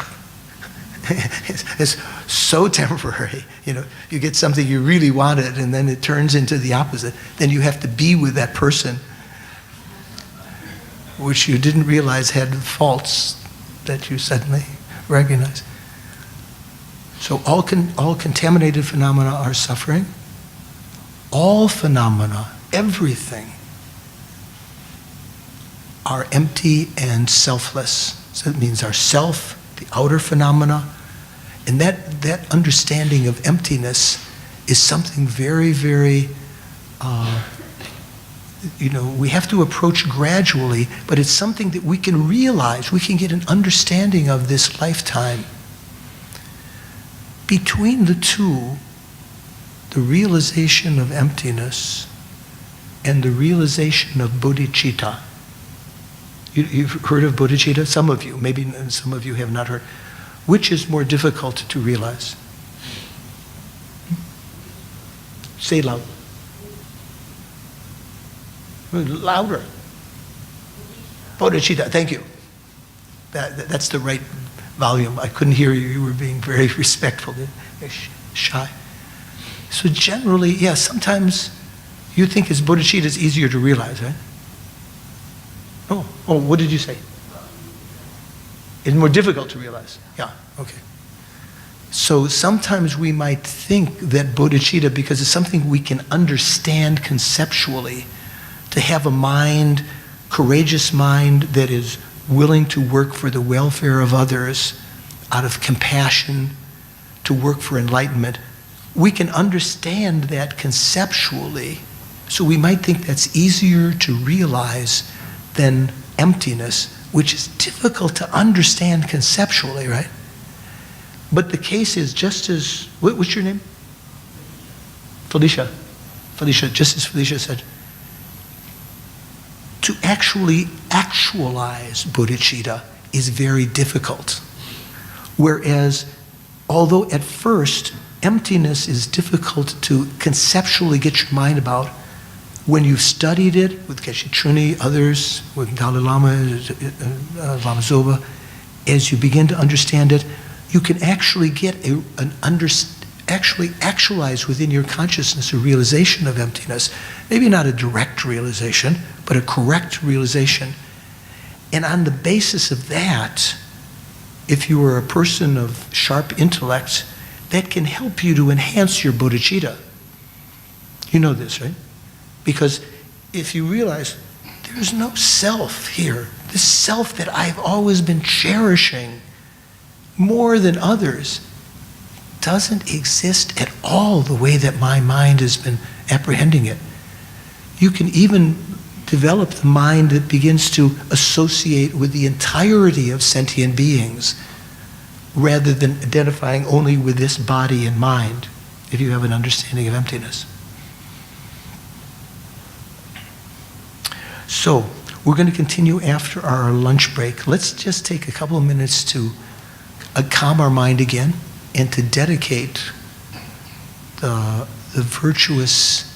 it's so temporary. You get something you really wanted and then it turns into the opposite. Then you have to be with that person which you didn't realize had faults that you suddenly recognize. So all contaminated phenomena are suffering. All phenomena, everything, are empty and selfless. So it means our self, the outer phenomena, and that understanding of emptiness is something very, very, we have to approach gradually, but it's something that we can realize, we can get an understanding of this lifetime. Between the two, the realization of emptiness and the realization of bodhicitta. You've heard of bodhicitta? Some of you, maybe some of you have not heard. Which is more difficult to realize? Say loud. Louder. Bodhicitta, thank you. That's the right volume. I couldn't hear you. You were being very respectful, shy. So generally, sometimes you think bodhicitta is easier to realize, right? Oh, what did you say? It's more difficult to realize. Yeah, okay. So sometimes we might think that bodhicitta, because it's something we can understand conceptually, to have a mind, courageous mind that is willing to work for the welfare of others out of compassion, to work for enlightenment, we can understand that conceptually. So we might think that's easier to realize than emptiness, which is difficult to understand conceptually, right? But the case is just as, what's your name? Felicia, just as Felicia said, to actually actualize bodhicitta is very difficult. Whereas, although at first emptiness is difficult to conceptually get your mind about, when you've studied it with Geshe Chuni, others, with Dalai Lama, Lama Zoba, as you begin to understand it, you can actually get actually actualize within your consciousness a realization of emptiness. Maybe not a direct realization, but a correct realization. And on the basis of that, if you are a person of sharp intellect, that can help you to enhance your bodhicitta. You know this, right? Because if you realize there's no self here, this self that I've always been cherishing more than others doesn't exist at all the way that my mind has been apprehending it. You can even develop the mind that begins to associate with the entirety of sentient beings rather than identifying only with this body and mind, if you have an understanding of emptiness. So, we're going to continue after our lunch break. Let's just take a couple of minutes to calm our mind again and to dedicate the virtuous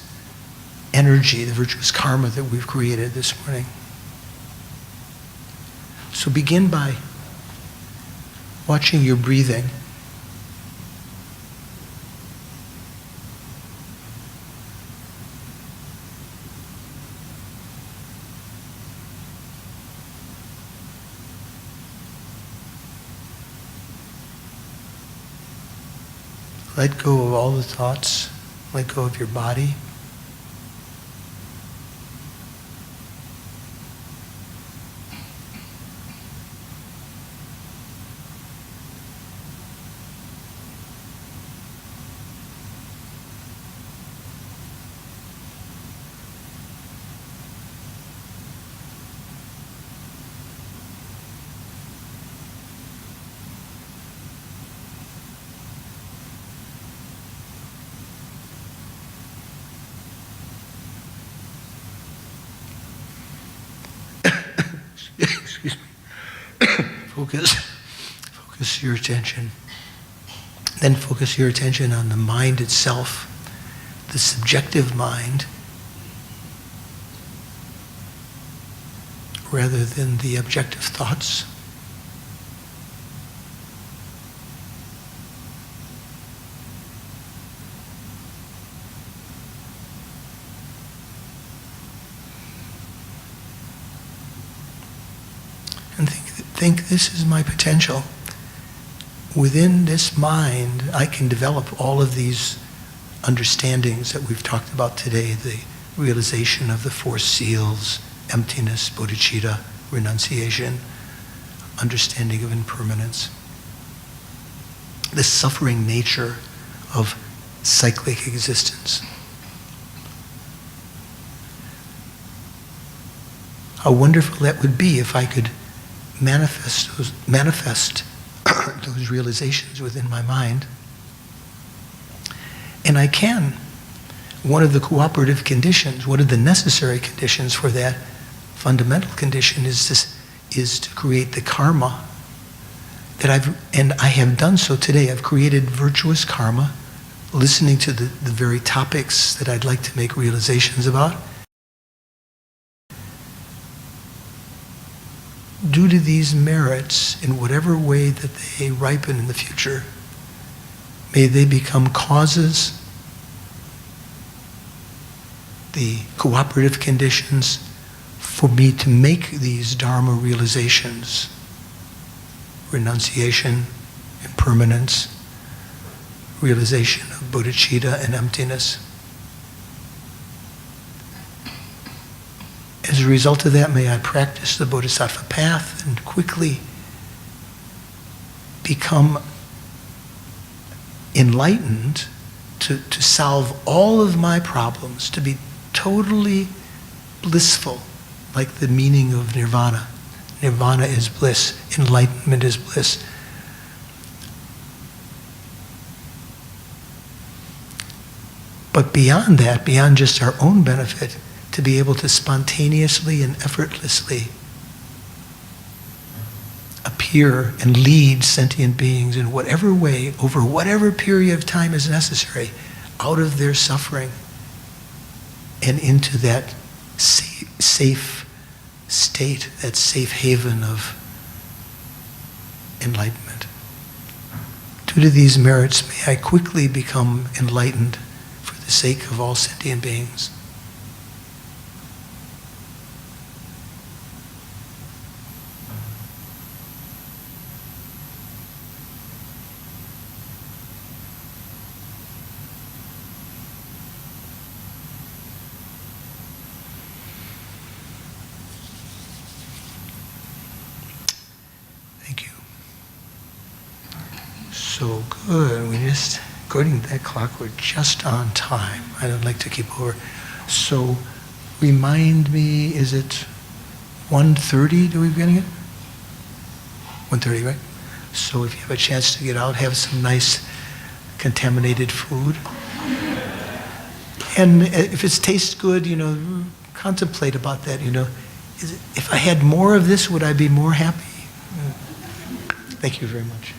energy, the virtuous karma that we've created this morning. So begin by watching your breathing. Let go of all the thoughts. Let go of your body. Focus your attention. Then focus your attention on the mind itself, the subjective mind, rather than the objective thoughts. And think this is my potential. Within this mind, I can develop all of these understandings that we've talked about today, the realization of the Four Seals, emptiness, bodhicitta, renunciation, understanding of impermanence, the suffering nature of cyclic existence. How wonderful that would be if I could manifest those realizations within my mind. And I can. One of the cooperative conditions, one of the necessary conditions for that fundamental condition is to create the karma that I have done so today. I've created virtuous karma, listening to the very topics that I'd like to make realizations about. Due to these merits, in whatever way that they ripen in the future, may they become causes, the cooperative conditions for me to make these Dharma realizations, renunciation, impermanence, realization of bodhicitta and emptiness. As a result of that, may I practice the Bodhisattva path and quickly become enlightened to solve all of my problems, to be totally blissful, like the meaning of nirvana. Nirvana is bliss, enlightenment is bliss. But beyond that, beyond just our own benefit, to be able to spontaneously and effortlessly appear and lead sentient beings in whatever way, over whatever period of time is necessary, out of their suffering and into that safe state, that safe haven of enlightenment. Due to these merits, may I quickly become enlightened for the sake of all sentient beings. Thank you. So good. We just, according to that clock, we're just on time. I don't like to keep over. So remind me, is it 1:30? Do we be getting it? 1:30, right? So if you have a chance to get out, have some nice contaminated food. And if it tastes good, contemplate about that, if I had more of this, would I be more happy? Thank you very much.